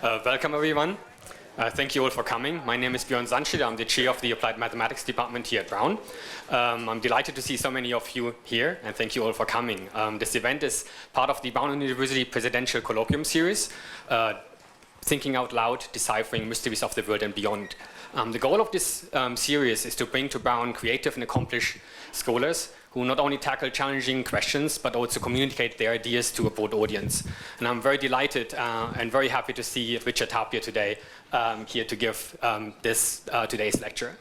Welcome, everyone. Thank you all for coming. My name is Björn Sandstede. I'm the chair of the Applied Mathematics Department here at Brown. I'm delighted to see so many of you here, and thank you all for coming. This event is part of the Brown University Presidential Colloquium Series, Thinking Out Loud, Deciphering Mysteries of the World and Beyond. The goal of this series is to bring to Brown creative and accomplished scholars who not only tackle challenging questions, but also communicate their ideas to a broad audience. And I'm very delighted and very happy to see Richard Tapia today here to give today's lecture.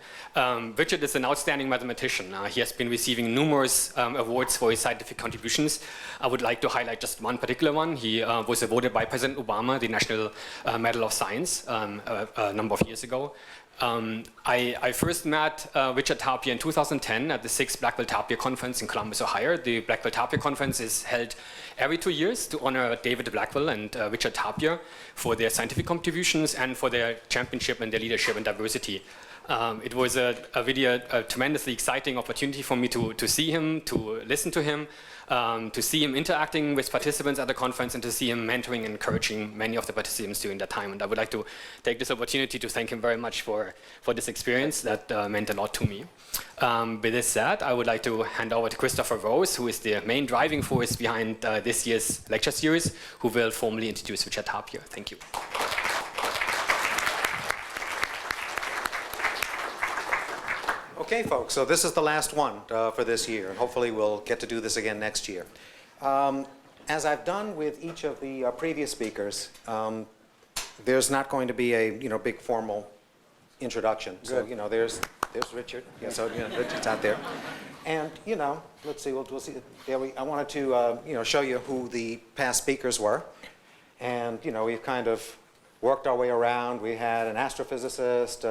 Richard is an outstanding mathematician. He has been receiving numerous awards for his scientific contributions. I would like to highlight just one particular one. He was awarded by President Obama the National Medal of Science a number of years ago. I first met Richard Tapia in 2010 at the 6th Blackwell Tapia Conference in Columbus, Ohio. The Blackwell Tapia Conference is held every 2 years to honor David Blackwell and Richard Tapia for their scientific contributions and for their championship and their leadership and diversity. It was a tremendously exciting opportunity for me to see him, to listen to him, to see him interacting with participants at the conference, and to see him mentoring and encouraging many of the participants during that time. And I would like to take this opportunity to thank him very much for this experience that meant a lot to me. With this said, I would like to hand over to Christopher Rose, who is the main driving force behind this year's lecture series, who will formally introduce Richard Tapia. Thank you. Okay, folks, so this is the last one for this year, and hopefully we'll get to do this again next year. As I've done with each of the previous speakers, there's not going to be a big formal introduction. Good. So there's Richard. Yeah, so Richard's out there, and let's see. We'll see. I wanted to show you who the past speakers were, and we've kind of worked our way around. We had an astrophysicist,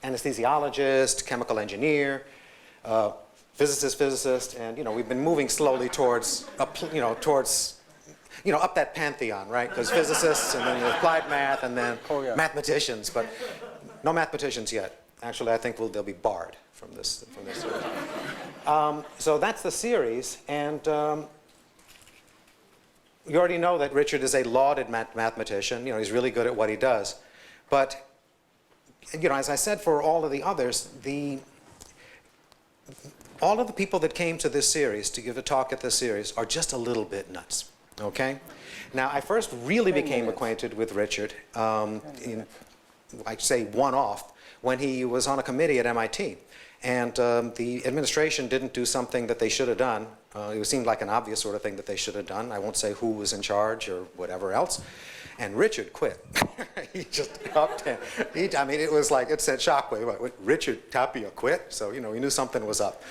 anesthesiologist, chemical engineer, physicist, and we've been moving slowly towards up that pantheon, right? Because physicists, and then applied math, and then mathematicians, but no mathematicians yet. Actually, I think they'll be barred from this series. So that's the series, and you already know that Richard is a lauded mathematician. He's really good at what he does, but as I said for all of the others, all of the people that came to this series to give a talk at this series are just a little bit nuts, okay? Now, I first really became acquainted with Richard, I'd say one-off, when he was on a committee at MIT. And the administration didn't do something that they should have done. It seemed like an obvious sort of thing that they should have done. I won't say who was in charge or whatever else. And Richard quit. He just upped him. It was like, it said shockwave. Richard Tapia quit? So, we knew something was up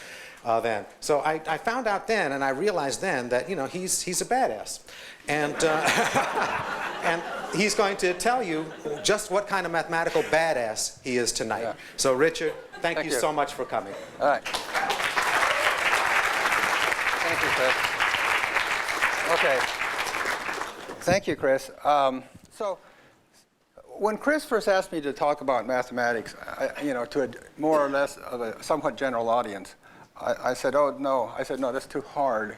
then. So I found out then, and I realized then that, he's a badass. And, and he's going to tell you just what kind of mathematical badass he is tonight. Yeah. So Richard, thank you so much for coming. All right. Thank you, Chris. Okay. Thank you, Chris. So when Chris first asked me to talk about mathematics, to a more or less of a somewhat general audience, I said, oh, no. I said, no, that's too hard.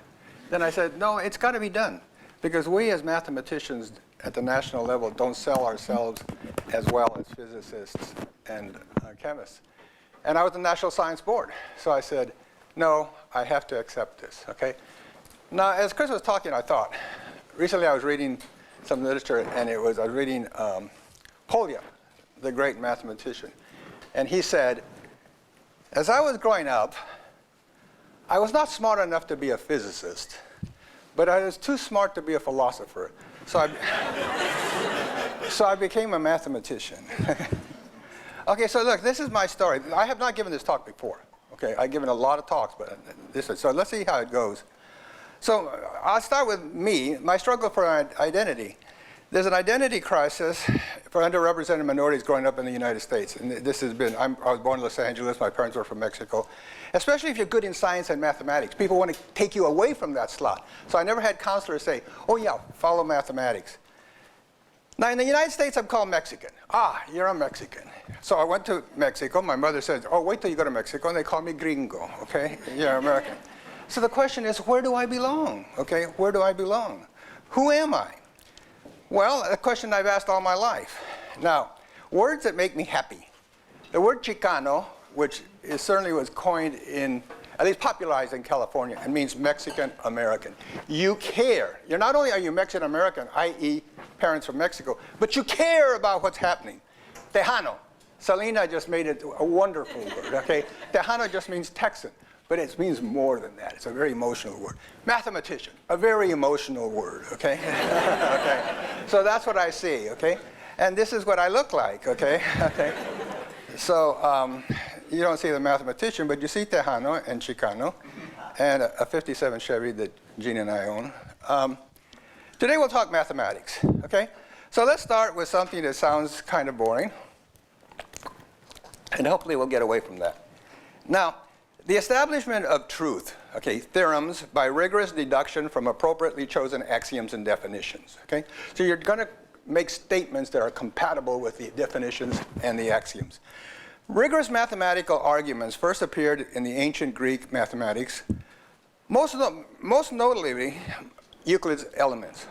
Then I said, no, it's got to be done. Because we as mathematicians at the national level don't sell ourselves as well as physicists and chemists. And I was the National Science Board. So I said, no, I have to accept this, okay? Now, as Chris was talking, I thought, recently I was reading some literature, and I was reading Polya, the great mathematician. And he said, as I was growing up, I was not smart enough to be a physicist, but I was too smart to be a philosopher. So I became a mathematician. Okay, so look, this is my story. I have not given this talk before. Okay, I've given a lot of talks, but so let's see how it goes. So I'll start with me, my struggle for identity. There's an identity crisis for underrepresented minorities growing up in the United States. And this has been, I was born in Los Angeles, my parents were from Mexico. Especially if you're good in science and mathematics. People want to take you away from that slot. So I never had counselors say, oh yeah, follow mathematics. Now in the United States, I'm called Mexican. Ah, you're a Mexican. So I went to Mexico. My mother said, oh, wait till you go to Mexico. And they call me gringo, okay? You're American. So the question is, where do I belong? Okay, where do I belong? Who am I? Well, a question I've asked all my life. Now, words that make me happy. The word Chicano, which certainly was coined in, at least popularized in California, and means Mexican American. You care. You're not only are you Mexican American, i.e. parents from Mexico, but you care about what's happening. Tejano. Selena just made it a wonderful word, okay? Tejano just means Texan, but it means more than that. It's a very emotional word. Mathematician, a very emotional word, okay? Okay. So that's what I see, okay? And this is what I look like, okay? Okay. So you don't see the mathematician, but you see Tejano and Chicano, and a 57 Chevy that Gene and I own. Today we'll talk mathematics, okay? So let's start with something that sounds kind of boring, and hopefully we'll get away from that. Now, the establishment of truth, okay, theorems by rigorous deduction from appropriately chosen axioms and definitions, okay? So you're going to make statements that are compatible with the definitions and the axioms. Rigorous mathematical arguments first appeared in the ancient Greek mathematics, most notably Euclid's Elements.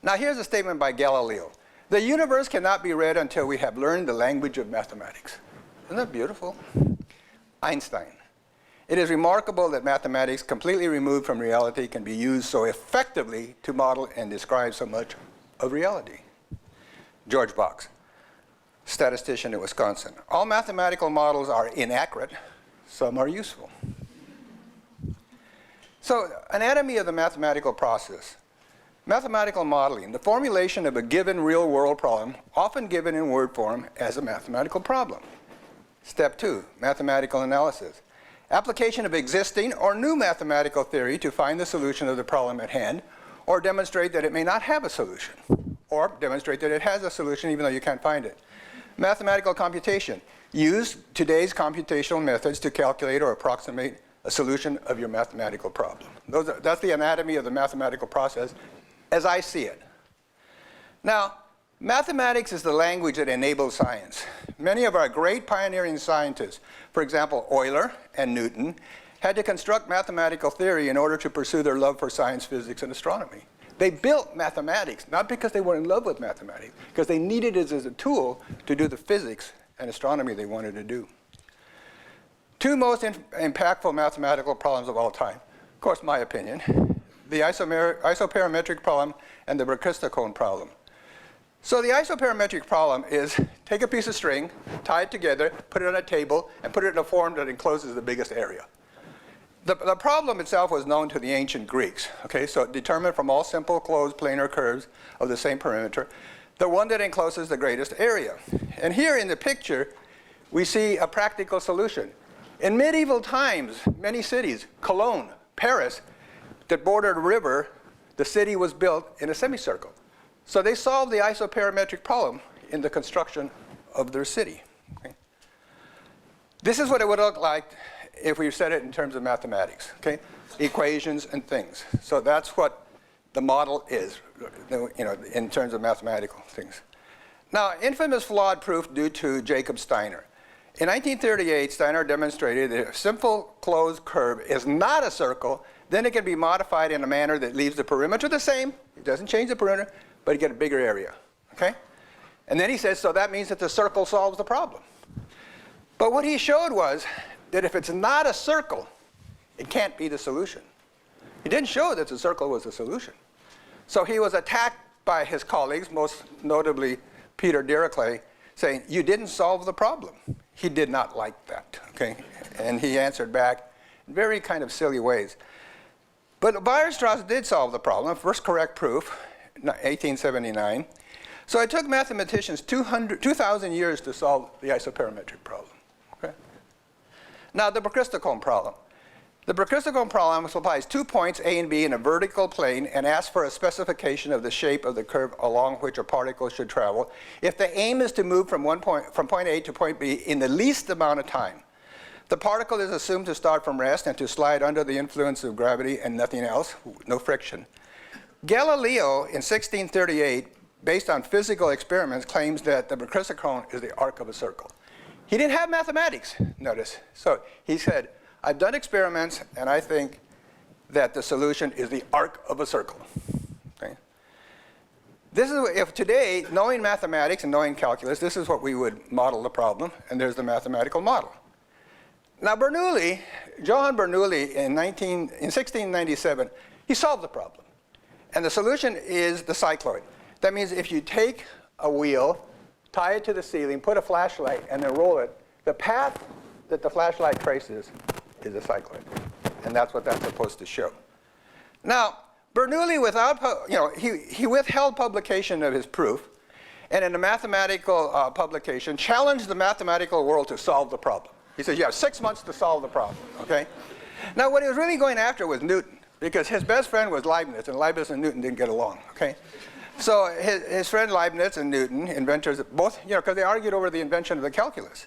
Now here's a statement by Galileo. The universe cannot be read until we have learned the language of mathematics. Isn't that beautiful? Einstein. It is remarkable that mathematics, completely removed from reality, can be used so effectively to model and describe so much of reality. George Box, statistician at Wisconsin. All mathematical models are inaccurate. Some are useful. So, anatomy of the mathematical process. Mathematical modeling, the formulation of a given real-world problem, often given in word form as a mathematical problem. Step 2, mathematical analysis. Application of existing or new mathematical theory to find the solution of the problem at hand, or demonstrate that it may not have a solution, or demonstrate that it has a solution even though you can't find it. Mathematical computation. Use today's computational methods to calculate or approximate a solution of your mathematical problem. That's the anatomy of the mathematical process as I see it. Now, mathematics is the language that enables science. Many of our great pioneering scientists, for example, Euler and Newton, had to construct mathematical theory in order to pursue their love for science, physics, and astronomy. They built mathematics, not because they were in love with mathematics, because they needed it as a tool to do the physics and astronomy they wanted to do. Two most impactful mathematical problems of all time, of course, my opinion, the isoparametric problem and the Bristlecone problem. So the isoparametric problem is take a piece of string, tie it together, put it on a table, and put it in a form that encloses the biggest area. The problem itself was known to the ancient Greeks. Okay, so it determined from all simple closed planar curves of the same perimeter, the one that encloses the greatest area. And here in the picture, we see a practical solution. In medieval times, many cities, Cologne, Paris, that bordered a river, the city was built in a semicircle. So they solved the isoparametric problem in the construction of their city. Okay? This is what it would look like if we said it in terms of mathematics, okay? Equations and things. So that's what the model is, in terms of mathematical things. Now, infamous flawed proof due to Jacob Steiner. In 1938, Steiner demonstrated that if a simple closed curve is not a circle, then it can be modified in a manner that leaves the perimeter the same. It doesn't change the perimeter, but you get a bigger area, okay? And then he says, so that means that the circle solves the problem. But what he showed was that if it's not a circle, it can't be the solution. He didn't show that the circle was the solution. So he was attacked by his colleagues, most notably Peter Dirichlet, saying, you didn't solve the problem. He did not like that, okay? And he answered back in very kind of silly ways. But Weierstrass did solve the problem, first correct proof, 1879. So it took mathematicians 2,000 years to solve the isoparametric problem. Okay? Now, the Bristlecone problem. The Bristlecone problem supplies 2 points, A and B, in a vertical plane and asks for a specification of the shape of the curve along which a particle should travel if the aim is to move from point A to point B in the least amount of time. The particle is assumed to start from rest and to slide under the influence of gravity and nothing else, no friction. Galileo, in 1638, based on physical experiments, claims that the Bristlecone is the arc of a circle. He didn't have mathematics, notice. So he said, I've done experiments, and I think that the solution is the arc of a circle. Okay? This is, if today, knowing mathematics and knowing calculus, this is what we would model the problem, and there's the mathematical model. Now Bernoulli, Johann Bernoulli in 1697, he solved the problem. And the solution is the cycloid. That means if you take a wheel, tie it to the ceiling, put a flashlight, and then roll it, the path that the flashlight traces is a cycloid. And that's what that's supposed to show. Now, Bernoulli, he withheld publication of his proof, and in a mathematical publication, challenged the mathematical world to solve the problem. He says, you have 6 months to solve the problem, okay? Now, what he was really going after was Newton, because his best friend was Leibniz, and Leibniz and Newton didn't get along, okay? So his friend Leibniz and Newton, inventors, both, because they argued over the invention of the calculus,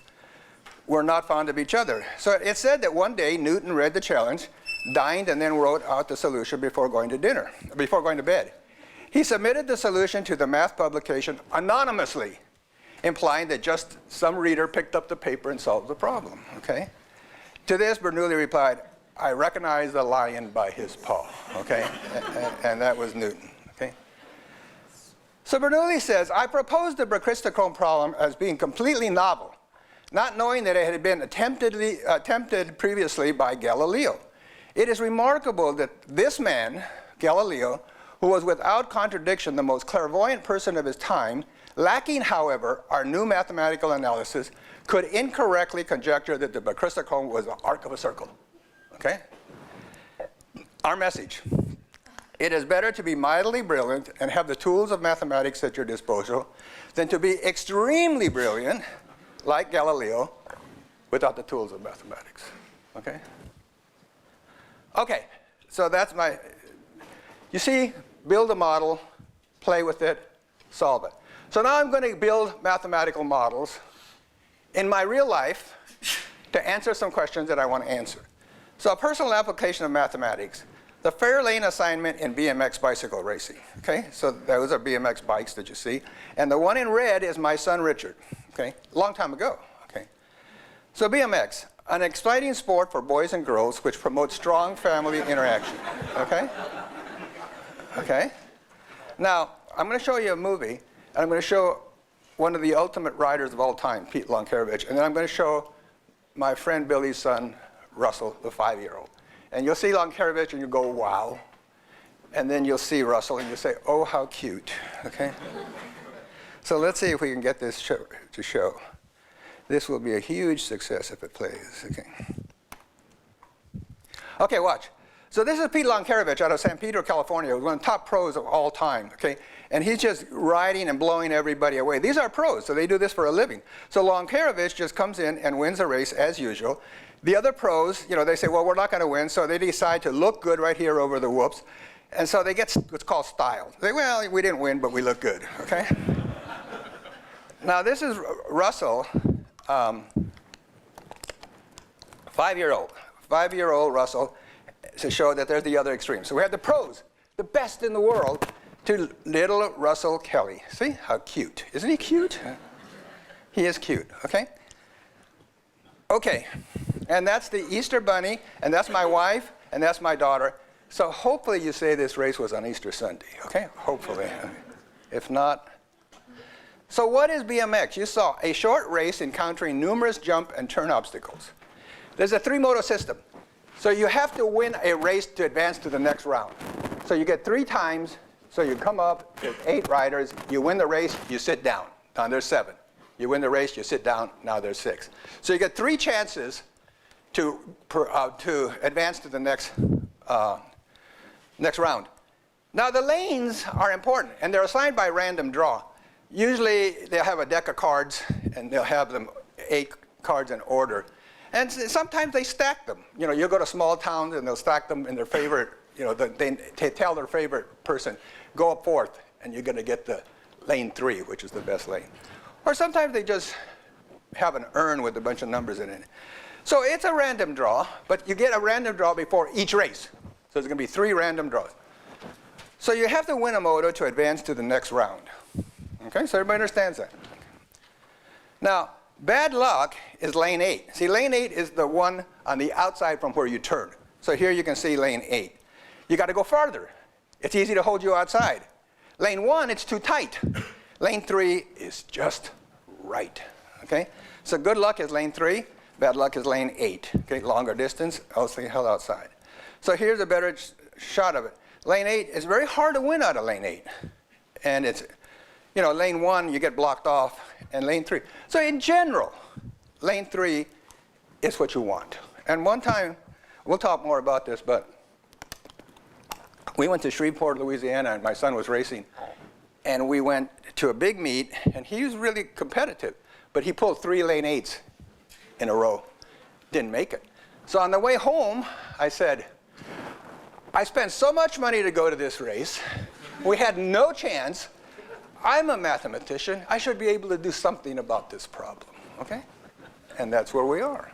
were not fond of each other. So it said that one day Newton read the challenge, dined, and then wrote out the solution before going to bed. He submitted the solution to the math publication anonymously, implying that just some reader picked up the paper and solved the problem, okay? To this, Bernoulli replied, I recognize the lion by his paw, okay? and that was Newton, okay? So Bernoulli says, I proposed the Bristlecone problem as being completely novel, not knowing that it had been attempted previously by Galileo. It is remarkable that this man, Galileo, who was without contradiction the most clairvoyant person of his time, lacking, however, our new mathematical analysis, could incorrectly conjecture that the Bristlecone was the arc of a circle. Okay? Our message. It is better to be mildly brilliant and have the tools of mathematics at your disposal than to be extremely brilliant, like Galileo, without the tools of mathematics. Okay? Okay, so that's my, you see, build a model, play with it, solve it. So now I'm going to build mathematical models in my real life to answer some questions that I want to answer. So a personal application of mathematics, the Fairlane assignment in BMX bicycle racing. Okay, so those are BMX bikes that you see. And the one in red is my son Richard, okay, a long time ago. Okay, so BMX, an exciting sport for boys and girls which promotes strong family interaction. Okay? Okay? Now, I'm going to show you a movie, and I'm going to show one of the ultimate riders of all time, Pete Lonkarevich, and then I'm going to show my friend Billy's son, Russell, the 5-year-old. And you'll see Lonkarevich, and you go, wow. And then you'll see Russell, and you'll say, oh, how cute. Okay? So let's see if we can get this to show. This will be a huge success if it plays. Okay. Okay, watch. So this is Pete Lonkarevich out of San Pedro, California, one of the top pros of all time. Okay, and he's just riding and blowing everybody away. These are pros, so they do this for a living. So Lonkarevich just comes in and wins a race as usual. The other pros, they say, well, we're not going to win, so they decide to look good right here over the whoops, and so they get what's called style. They say, well, we didn't win, but we look good. Okay. Now this is Russell. 5-year-old Russell, to show that there's the other extreme. So we have the pros, the best in the world, to little Russell Kelly. See how cute? Isn't he cute? He is cute, okay? Okay, and that's the Easter Bunny, and that's my wife, and that's my daughter. So hopefully you say this race was on Easter Sunday, okay? Hopefully. If not. So what is BMX? You saw a short race encountering numerous jump and turn obstacles. There's a 3-motor system. So you have to win a race to advance to the next round. So you get 3 times, so you come up, there's 8 riders, you win the race, you sit down. Now there's 7. You win the race, you sit down, now there's 6. So you get 3 chances to advance to the next round. Now the lanes are important, and they're assigned by random draw. Usually they'll have a deck of cards, and they'll have them 8 cards in order. And sometimes they stack them. You'll go to small towns, and they'll stack them in their favorite, they tell their favorite person, go up 4th, and you're going to get the lane 3, which is the best lane. Or sometimes they just have an urn with a bunch of numbers in it. So it's a random draw, but you get a random draw before each race. So there's going to be 3 random draws. So you have to win a moto to advance to the next round. Okay, so everybody understands that. Now, bad luck is lane 8. See, lane 8 is the one on the outside from where you turn. So here you can see lane 8. You got to go farther. It's easy to hold you outside. Lane 1, it's too tight. Lane 3 is just right, okay? So good luck is lane 3, bad luck is lane 8, okay? Longer distance, else they held outside. So here's a better shot of it. Lane 8 is very hard to win out of lane 8. And it's, you know, lane 1, you get blocked off, and lane 3. So in general, lane 3 is what you want. And one time, we'll talk more about this, but we went to Shreveport, Louisiana, and my son was racing. And we went to a big meet, and he was really competitive. But he pulled 3 lane 8s in a row. Didn't make it. So on the way home, I said, I spent so much money to go to this race. We had no chance. I'm a mathematician. I should be able to do something about this problem, okay? And that's where we are.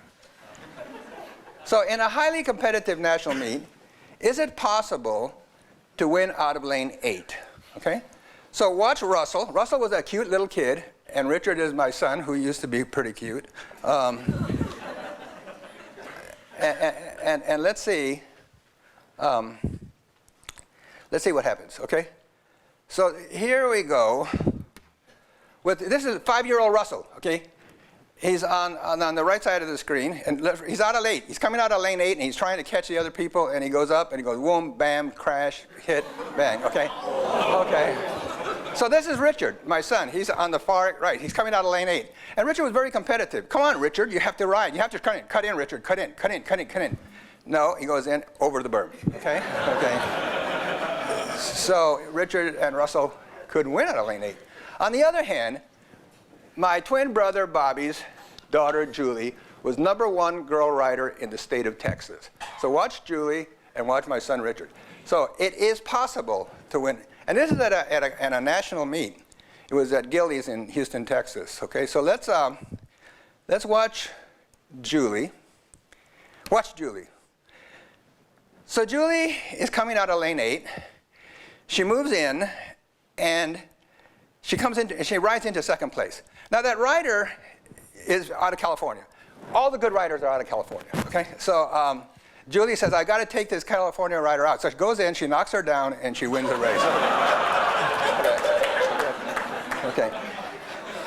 So in a highly competitive national meet, is it possible to win out of lane 8, okay? So watch Russell. Russell was a cute little kid, and Richard is my son, who used to be pretty cute. And let's see what happens, okay? So here we go. This is 5-year-old Russell, okay? He's on the right side of the screen, and he's out of lane. He's coming out of lane 8, and he's trying to catch the other people, and he goes up, and he goes, boom, bam, crash, hit, bang, okay? Okay. So this is Richard, my son. He's on the far right. He's coming out of lane 8. And Richard was very competitive. Come on, Richard, you have to ride. You have to cut in, Richard, cut in. No, he goes in over the berm, okay? Okay. So Richard and Russell couldn't win out of lane 8. On the other hand, my twin brother Bobby's daughter Julie was #1 girl rider in the state of Texas. So watch Julie and watch my son Richard. So it is possible to win. And this is at a national meet. It was at Gillies in Houston, Texas. Okay, so let's watch Julie. Watch Julie. So Julie is coming out of lane 8. She moves in, and she rides into second place. Now that rider is out of California. All the good riders are out of California. Okay, so Julie says, I got to take this California rider out. So she goes in, she knocks her down, and she wins the race. Okay.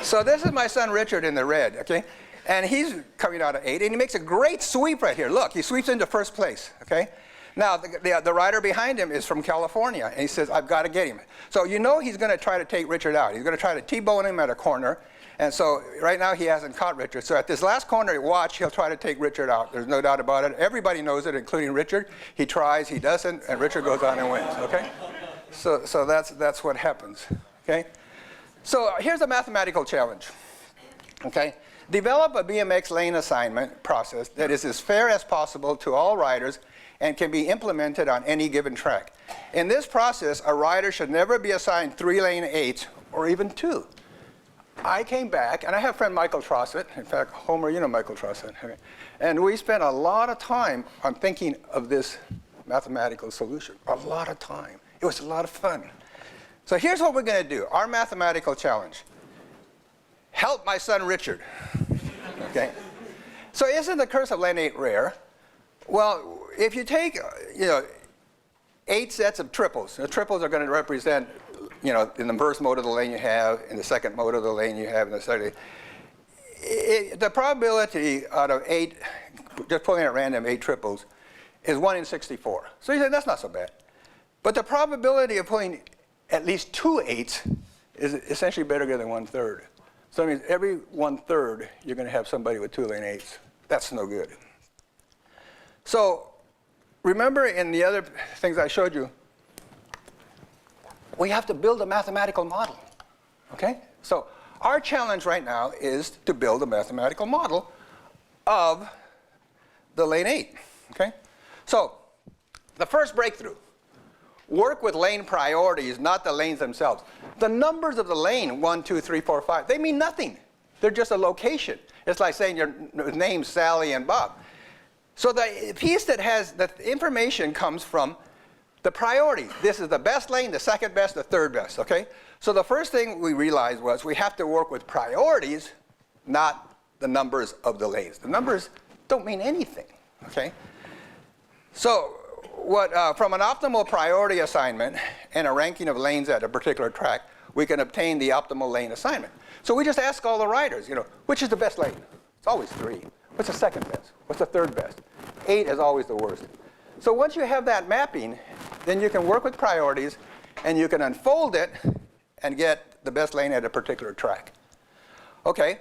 So this is my son Richard in the red, okay? And he's coming out of 8, and he makes a great sweep right here. Look, he sweeps into first place, okay? Now, the rider behind him is from California, and he says, I've got to get him. So you know he's going to try to take Richard out. He's going to try to T-bone him at a corner. And so right now he hasn't caught Richard. So at this last corner, watch, he'll try to take Richard out. There's no doubt about it. Everybody knows it, including Richard. He tries, he doesn't, and Richard goes on and wins, okay? So that's what happens, okay? So here's a mathematical challenge, okay? Develop a BMX lane assignment process that is as fair as possible to all riders and can be implemented on any given track. In this process, a rider should never be assigned 3 lane 8s or even 2. I came back, and I have a friend Michael Trossett. In fact, Homer, you know Michael Trossett. Okay. And we spent a lot of time on thinking of this mathematical solution. A lot of time. It was a lot of fun. So here's what we're going to do. Our mathematical challenge. Help my son Richard. Okay. So isn't the curse of lane 8 rare? Well, if you take 8 sets of triples, the triples are going to represent, in the first mode of the lane you have, in the second mode of the lane you have, in the second. The probability out of 8, just pulling at random 8 triples, is 1 in 64. So you say that's not so bad. But the probability of pulling at least 2 8s is essentially better than 1/3. So that means every 1/3 you're going to have somebody with 2 lane 8s. That's no good. So remember in the other things I showed you, we have to build a mathematical model, okay? So our challenge right now is to build a mathematical model of the lane 8, okay? So the first breakthrough, work with lane priorities, not the lanes themselves. The numbers of the lane, 1, 2, 3, 4, 5, they mean nothing. They're just a location. It's like saying your name's Sally and Bob. So the piece that has the information comes from the priority. This is the best lane, the second best, the third best, okay? So the first thing we realized was we have to work with priorities, not the numbers of the lanes. The numbers don't mean anything, okay? So from an optimal priority assignment and a ranking of lanes at a particular track, we can obtain the optimal lane assignment. So we just ask all the riders, which is the best lane? It's always 3. What's the second best? What's the third best? 8 is always the worst. So once you have that mapping, then you can work with priorities, and you can unfold it and get the best lane at a particular track. Okay,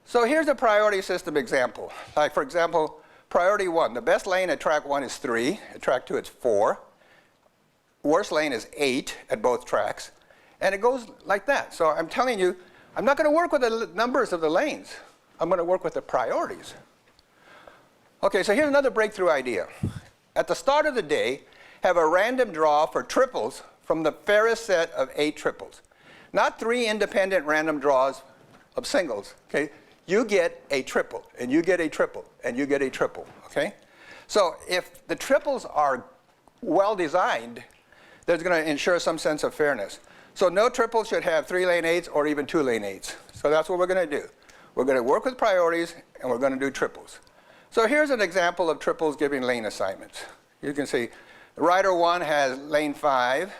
so here's a priority system example. Like, for example, priority 1, the best lane at track 1 is 3, at track 2 it's 4. Worst lane is 8 at both tracks. And it goes like that. So I'm telling you, I'm not going to work with the numbers of the lanes. I'm going to work with the priorities. Okay, so here's another breakthrough idea. At the start of the day, have a random draw for triples from the fairest set of 8 triples. Not 3 independent random draws of singles, okay? You get a triple, and you get a triple, and you get a triple, okay? So if the triples are well designed, that's going to ensure some sense of fairness. So no triple should have 3 lane 8s or even 2 lane 8s. So that's what we're going to do. We're going to work with priorities, and we're going to do triples. So here's an example of triples giving lane assignments. You can see rider 1 has lane 5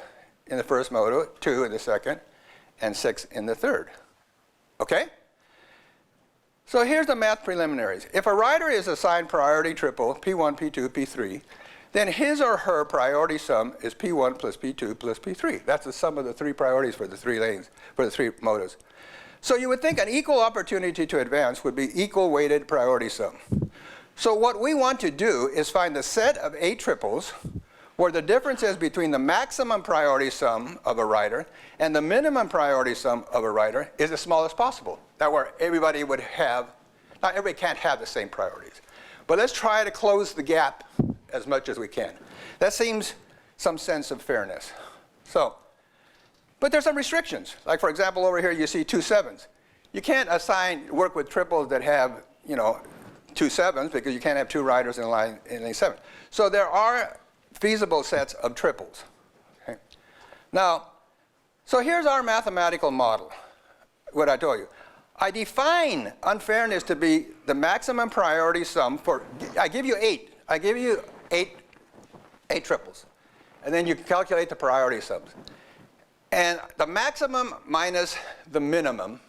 in the first moto, 2 in the second, and 6 in the third. Okay? So here's the math preliminaries. If a rider is assigned priority triple, P1, P2, P3, then his or her priority sum is P1 plus P2 plus P3. That's the sum of the 3 priorities for the 3 lanes, for the 3 motos. So you would think an equal opportunity to advance would be equal weighted priority sum. So what we want to do is find the set of 8 triples where the difference is between the maximum priority sum of a rider and the minimum priority sum of a rider is as small as possible. That where everybody would have, not everybody can't have the same priorities. But let's try to close the gap as much as we can. That seems some sense of fairness. So, but there's some restrictions. Like for example, over here you see 2 7s. You can't work with triples that have, 2 7s because you can't have 2 riders in lane 7. So there are feasible sets of triples. Okay? Now, so here's our mathematical model, what I told you. I define unfairness to be the maximum priority sum for, I give you 8. I give you 8 triples. And then you calculate the priority sums. And the maximum minus the minimum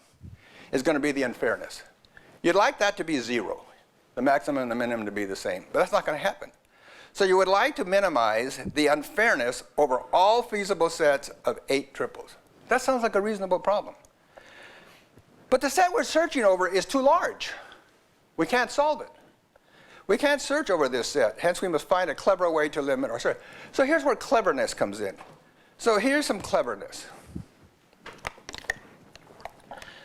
is going to be the unfairness. You'd like that to be 0. The maximum and the minimum to be the same. But that's not going to happen. So you would like to minimize the unfairness over all feasible sets of 8 triples. That sounds like a reasonable problem. But the set we're searching over is too large. We can't solve it. We can't search over this set. Hence, we must find a clever way to limit our search. So here's where cleverness comes in. So here's some cleverness.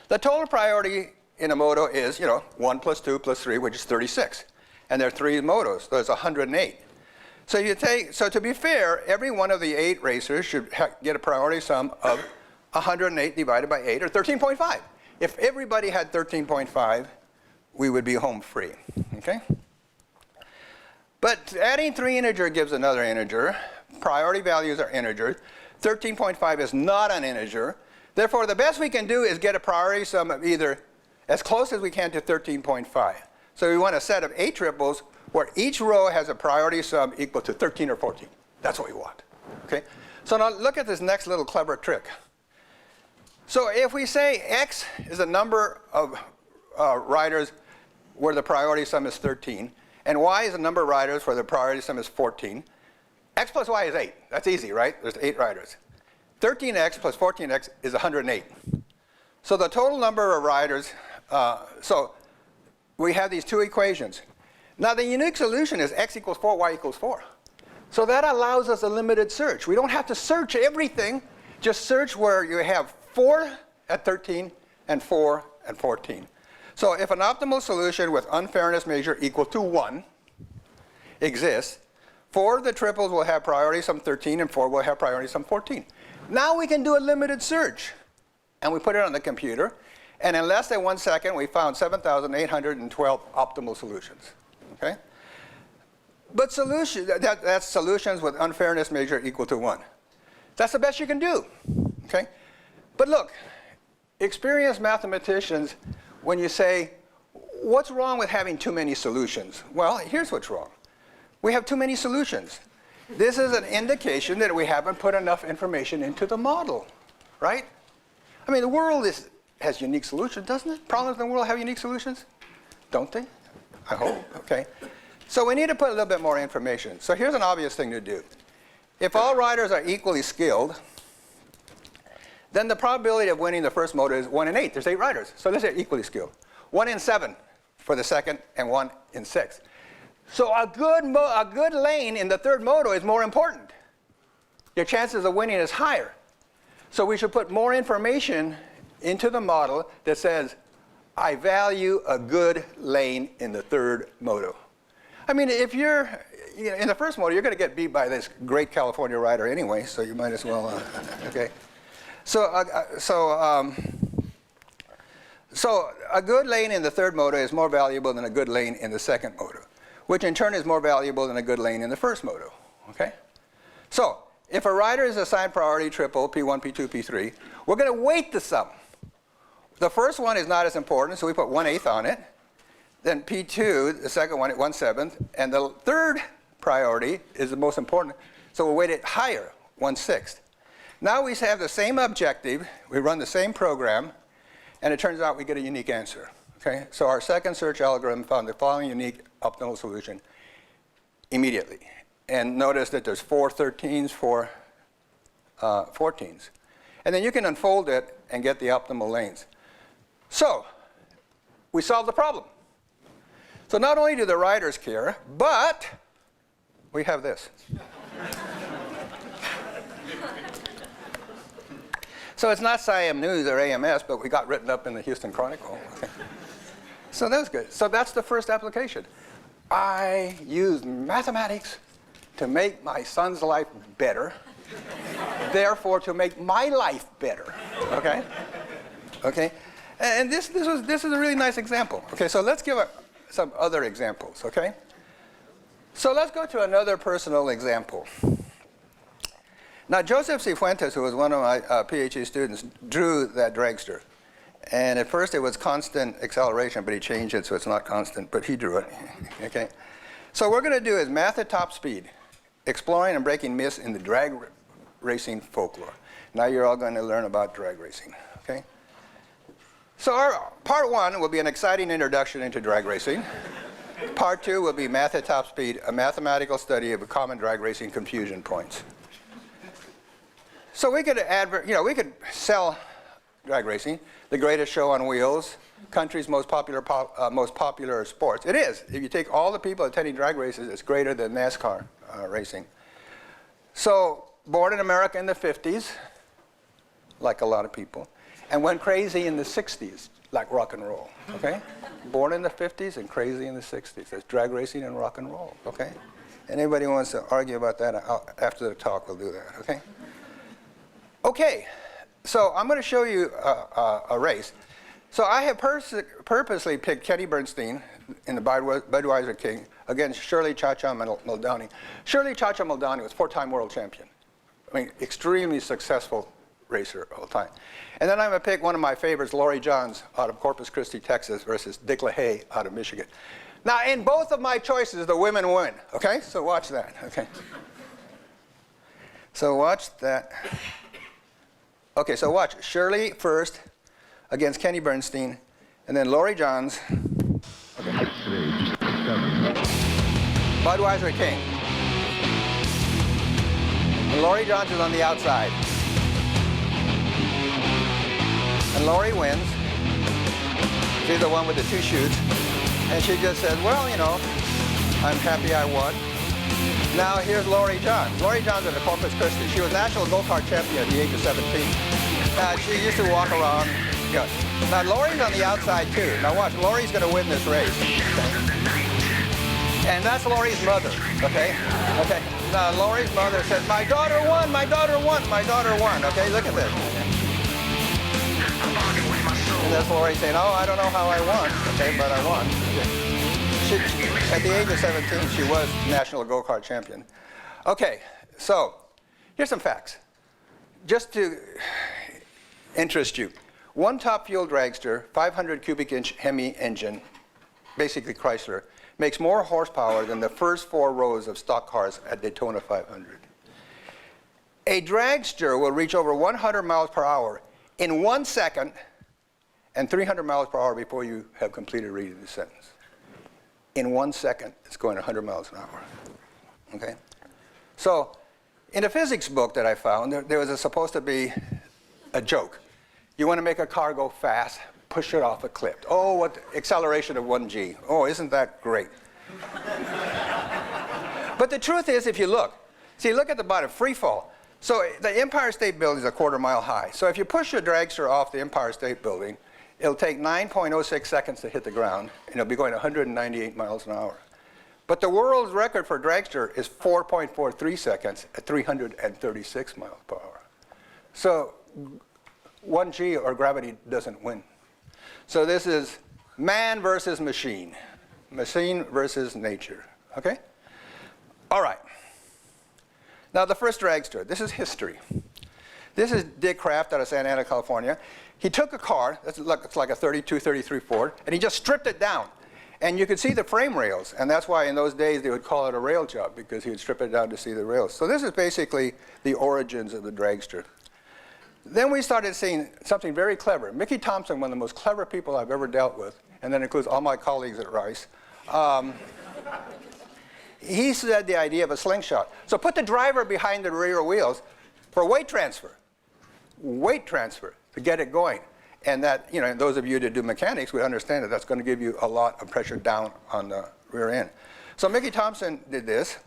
The total priority in a moto is, 1 plus 2 plus 3, which is 36. And there are 3 motos, so there's 108. So to be fair, every one of the 8 racers should get a priority sum of 108 divided by 8, or 13.5. If everybody had 13.5, we would be home free, okay? But adding 3 integer gives another integer. Priority values are integers. 13.5 is not an integer. Therefore, the best we can do is get a priority sum of either as close as we can to 13.5. So we want a set of 8 triples where each row has a priority sum equal to 13 or 14. That's what we want, okay? So now look at this next little clever trick. So if we say X is a number of riders where the priority sum is 13, and Y is a number of riders where the priority sum is 14, X plus Y is 8. That's easy, right? There's 8 riders. 13X plus 14X is 108. So the total number of riders, so we have these 2 equations. Now the unique solution is X equals 4, Y equals 4. So that allows us a limited search. We don't have to search everything, just search where you have 4 at 13 and 4 at 14. So if an optimal solution with unfairness measure equal to 1 exists, 4 of the triples will have priority sum 13 and 4 will have priority sum 14. Now we can do a limited search. And we put it on the computer. And in less than 1 second, we found 7,812 optimal solutions. Okay? But that's solutions with unfairness measure equal to 1. That's the best you can do. Okay? But look, experienced mathematicians, when you say, what's wrong with having too many solutions? Well, here's what's wrong. We have too many solutions. this is an indication that we haven't put enough information into the model, right? I mean, the world has unique solutions, doesn't it? Problems in the world have unique solutions? Don't they? I hope, okay. So we need to put a little bit more information. So here's an obvious thing to do. If all riders are equally skilled, then the probability of winning the first moto is 1 in 8. There's 8 riders, so they're equally skilled. 1 in 7 for the second, and 1 in 6. So a good lane in the third moto is more important. Your chances of winning is higher. So we should put more information into the model that says, I value a good lane in the third moto. I mean, if you're in the first moto, you're going to get beat by this great California rider anyway, so you might as well, okay. So a good lane in the third moto is more valuable than a good lane in the second moto, which in turn is more valuable than a good lane in the first moto, okay? So if a rider is assigned priority triple, P1, P2, P3, we're going to weight the sum. The first one is not as important, so we put 1/8 on it. Then P2, the second one, at 1/7, and the third priority is the most important, so we'll weight it higher, 1/6. Now we have the same objective, we run the same program, and it turns out we get a unique answer. Okay? So our second search algorithm found the following unique optimal solution immediately. And notice that there's 4 13s, 4 14s. And then you can unfold it and get the optimal lanes. So we solved the problem. So not only do the riders care, but we have this. So it's not Siam News or AMS, but we got written up in the Houston Chronicle. Okay. So that was good. So that's the first application. I used mathematics to make my son's life better, therefore to make my life better. Okay? Okay? And this is a really nice example. Okay, so let's give some other examples, okay? So let's go to another personal example. Now, Joseph Cifuentes, who was one of my PhD students, drew that dragster. And at first it was constant acceleration, but he changed it so it's not constant, but he drew it, okay? So what we're going to do is math at top speed, exploring and breaking myths in the drag racing folklore. Now you're all going to learn about drag racing, okay? So our part 1 will be an exciting introduction into drag racing. Part 2 will be math at top speed, a mathematical study of common drag racing confusion points. So we could we could sell drag racing, the greatest show on wheels, country's most popular sports. It is. If you take all the people attending drag races, it's greater than NASCAR racing. So born in America in the 50s, like a lot of people, and went crazy in the 60s, like rock and roll, okay? Born in the 50s and crazy in the 60s. There's drag racing and rock and roll, okay? Anybody wants to argue about that, after the talk, we'll do that, okay? Okay, so I'm going to show you a race. So I have purposely picked Kenny Bernstein in the Budweiser King against Shirley Cha-Cha Muldowney. Shirley Cha-Cha Muldowney was 4-time world champion. I mean, extremely successful racer all the time. And then I'm going to pick one of my favorites, Lurie Johns, out of Corpus Christi, Texas, versus Dick LaHaye out of Michigan. Now, in both of my choices, the women win, okay? So watch that, okay? So watch that. Okay, so watch. Shirley first against Kenny Bernstein, and then Lurie Johns. Okay. Budweiser King. And Lurie Johns is on the outside. And Lurie wins. She's the one with the 2 chutes. And she just says, well, you know, I'm happy I won. Now here's Lurie Johns. Lurie Johns is a Corpus Christi. She was national go-kart champion at the age of 17. She used to walk around. You know. Now Lurie's on the outside too. Now watch, Lurie's going to win this race. And that's Lurie's mother, okay? Okay. Now Lurie's mother says, my daughter won, my daughter won, my daughter won. Okay, look at this. And that's Lurie saying, oh, I don't know how I won, okay, but I won. At the age of 17, she was national go-kart champion. Okay, so here's some facts. Just to interest you. One top fuel dragster, 500 cubic inch Hemi engine, basically Chrysler, makes more horsepower than the first 4 rows of stock cars at Daytona 500. A dragster will reach over 100 miles per hour in 1 second and 300 miles per hour before you have completed reading the sentence. In 1 second, it's going 100 miles an hour. Okay? So, in a physics book that I found, there was supposed to be a joke. You want to make a car go fast, push it off a cliff. Oh, what acceleration of 1g. Oh, isn't that great? But the truth is, if you look at the bottom, free fall. So the Empire State Building is a 1/4 mile high. So if you push your dragster off the Empire State Building, it'll take 9.06 seconds to hit the ground, and it'll be going 198 miles an hour. But the world's record for dragster is 4.43 seconds at 336 miles per hour. So 1g or gravity doesn't win. So this is man versus machine versus nature. Okay? All right. Now the first dragster, this is history. This is Dick Kraft out of Santa Ana, California. He took a car, it's like a 32, 33 Ford, and he just stripped it down. And you could see the frame rails, and that's why in those days they would call it a rail job, because he would strip it down to see the rails. So this is basically the origins of the dragster. Then we started seeing something very clever. Mickey Thompson, one of the most clever people I've ever dealt with, and that includes all my colleagues at Rice, he said the idea of a slingshot. So put the driver behind the rear wheels for weight transfer to get it going. And that, those of you that do mechanics would understand that that's going to give you a lot of pressure down on the rear end. So Mickey Thompson did this.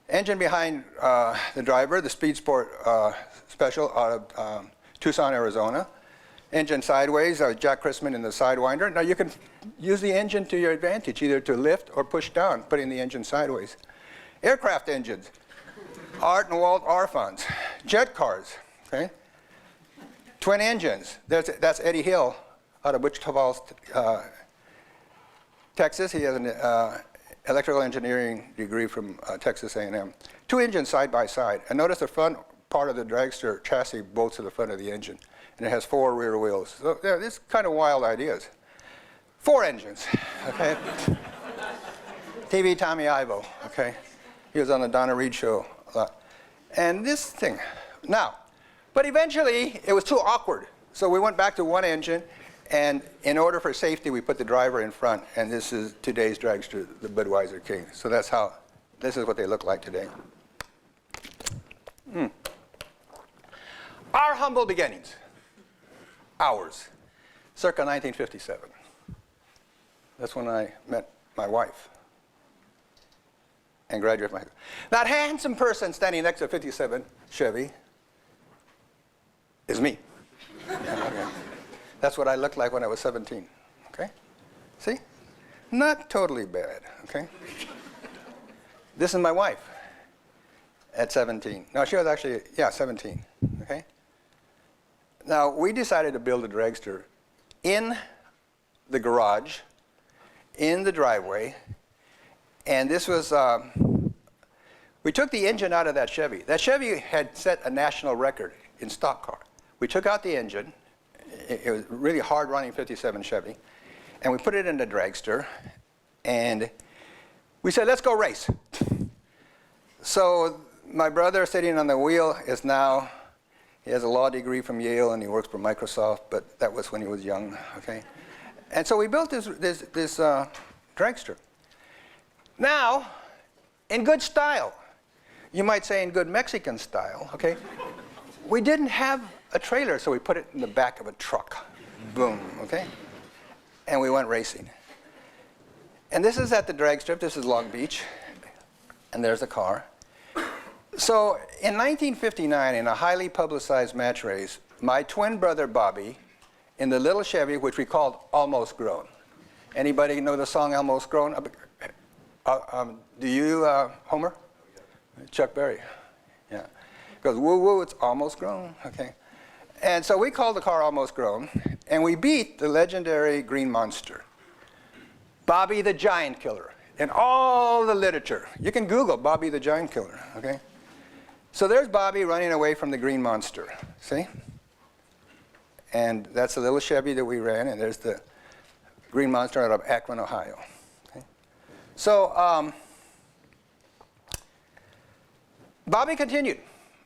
Engine behind the driver, the Speed Sport Special out of Tucson, Arizona. Engine sideways, Jack Christman in the Sidewinder. Now you can use the engine to your advantage, either to lift or push down, putting the engine sideways. Aircraft engines, Art and Walt Arfons. Jet cars, okay? Twin engines, that's Eddie Hill out of Wichita Falls, Texas. He has an electrical engineering degree from Texas A&M. 2 engines side by side. And notice the front part of the dragster chassis bolts to the front of the engine. And it has 4 rear wheels. So yeah, these kind of wild ideas. 4 engines, okay? TV Tommy Ivo, okay? He was on the Donna Reed show a lot. And this thing. Now, but eventually it was too awkward. So we went back to 1 engine, and in order for safety, we put the driver in front. And this is today's dragster, the Budweiser King. So this is what they look like today. Our humble beginnings. Ours. Circa 1957. That's when I met my wife and graduated from high school. That handsome person standing next to a 57 Chevy is me. Okay. That's what I looked like when I was 17. Okay? See? Not totally bad. Okay? This is my wife at 17. No, she was actually, 17. Okay? Now, we decided to build a dragster in the garage, in the driveway, and this was, we took the engine out of that Chevy. That Chevy had set a national record in stock car. We took out the engine. It was a really hard-running 57 Chevy, and we put it in the dragster, and we said, let's go race. So my brother sitting on the wheel is now, he has a law degree from Yale, and he works for Microsoft, but that was when he was young, okay? And so we built this dragster. Now, in good style, you might say in good Mexican style, okay? We didn't have a trailer, so we put it in the back of a truck. Boom, okay? And we went racing. And this is at the drag strip. This is Long Beach. And there's the car. So in 1959, in a highly publicized match race, my twin brother Bobby, in the little Chevy, which we called Almost Grown. Anybody know the song Almost Grown? Do you, Homer? Chuck Berry. Yeah. Goes, woo woo, it's almost grown. Okay. And so we called the car Almost Grown, and we beat the legendary Green Monster, Bobby the Giant Killer, in all the literature. You can Google Bobby the Giant Killer. Okay. So there's Bobby running away from the Green Monster. See? And that's the little Chevy that we ran, and there's the Green Monster out of Akron, Ohio. Okay? So Bobby continued.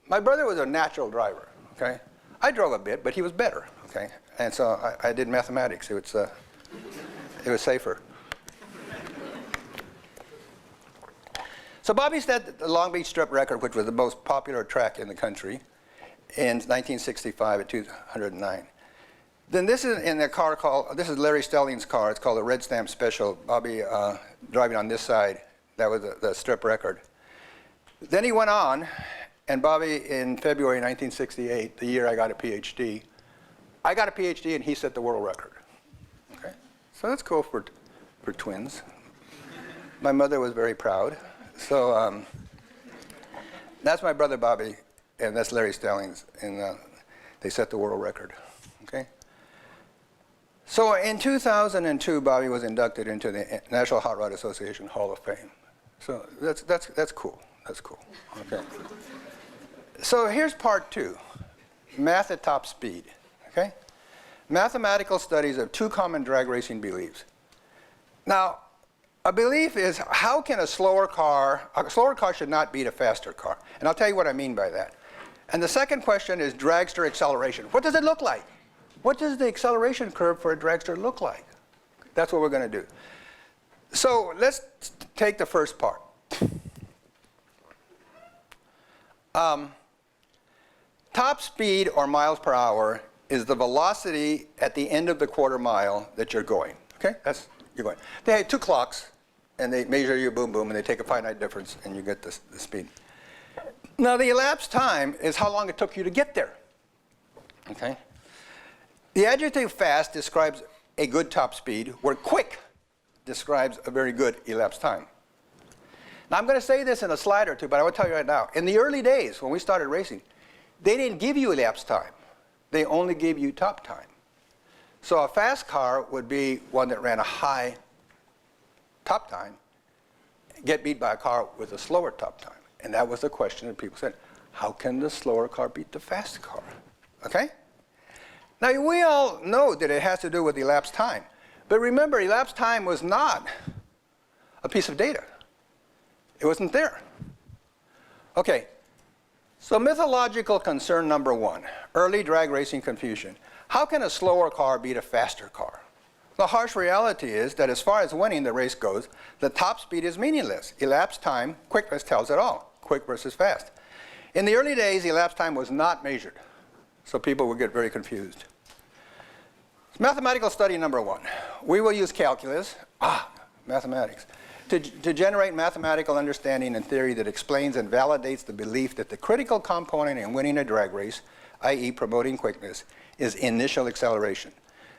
My brother was a natural driver, okay? I drove a bit, but he was better, okay? And so I did mathematics. It was safer. So Bobby set the Long Beach Strip record, which was the most popular track in the country, in 1965 at 209. Then this is in a car called, this is Larry Stelling's car. It's called a Red Stamp Special. Bobby driving on this side. That was the strip record. Then he went on, and Bobby, in February 1968, the year I got a PhD, I got a PhD and he set the world record. Okay? So that's cool for twins. My mother was very proud. So that's my brother Bobby, and that's Larry Stelling's, and they set the world record. Okay? So in 2002, Bobby was inducted into the National Hot Rod Association Hall of Fame. So that's cool. That's cool. Okay. So here's part 2, math at top speed. Okay? Mathematical studies of 2 common drag racing beliefs. Now, a belief is how can a slower car should not beat a faster car. And I'll tell you what I mean by that. And the second question is dragster acceleration. What does it look like? What does the acceleration curve for a dragster look like? That's what we're going to do. So let's take the first part. Top speed, or miles per hour, is the velocity at the end of the quarter mile that you're going. Okay? You're going. They have 2 clocks, and they measure you, boom, boom, and they take a finite difference, and you get the speed. Now, the elapsed time is how long it took you to get there. Okay? The adjective fast describes a good top speed, where quick describes a very good elapsed time. Now, I'm going to say this in a slide or two, but I will tell you right now. In the early days, when we started racing, they didn't give you elapsed time. They only gave you top time. So a fast car would be one that ran a high top time, get beat by a car with a slower top time. And that was the question that people said, how can the slower car beat the fast car? Okay? Now, we all know that it has to do with elapsed time. But remember, elapsed time was not a piece of data. It wasn't there. Okay, so mythological concern number 1, early drag racing confusion. How can a slower car beat a faster car? The harsh reality is that as far as winning the race goes, the top speed is meaningless. Elapsed time, quickness tells it all, quick versus fast. In the early days, elapsed time was not measured, so people would get very confused. Mathematical study number 1. We will use calculus, mathematics, to generate mathematical understanding and theory that explains and validates the belief that the critical component in winning a drag race, i.e. promoting quickness, is initial acceleration.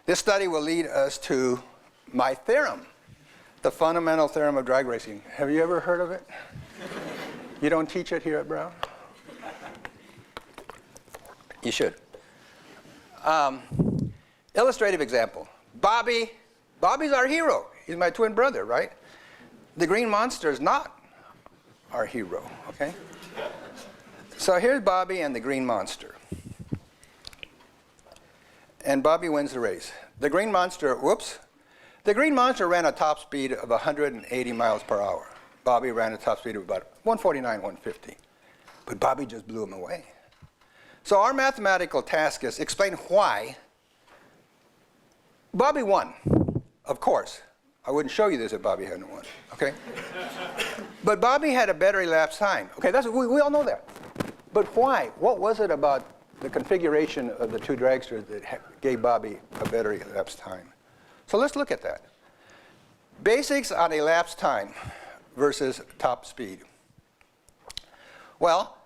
This study will lead us to my theorem, the fundamental theorem of drag racing. Have you ever heard of it? You don't teach it here at Brown? You should. Illustrative example. Bobby's our hero. He's my twin brother, right? The green monster is not our hero, okay? So here's Bobby and the green monster. And Bobby wins the race. The green monster ran a top speed of 180 miles per hour. Bobby ran a top speed of about 149, 150. But Bobby just blew him away. So our mathematical task is explain why Bobby won, of course. I wouldn't show you this if Bobby hadn't won, okay? But Bobby had a better elapsed time. Okay, we all know that. But why? What was it about the configuration of the 2 dragsters that gave Bobby a better elapsed time? So let's look at that. Basics on elapsed time versus top speed. Well,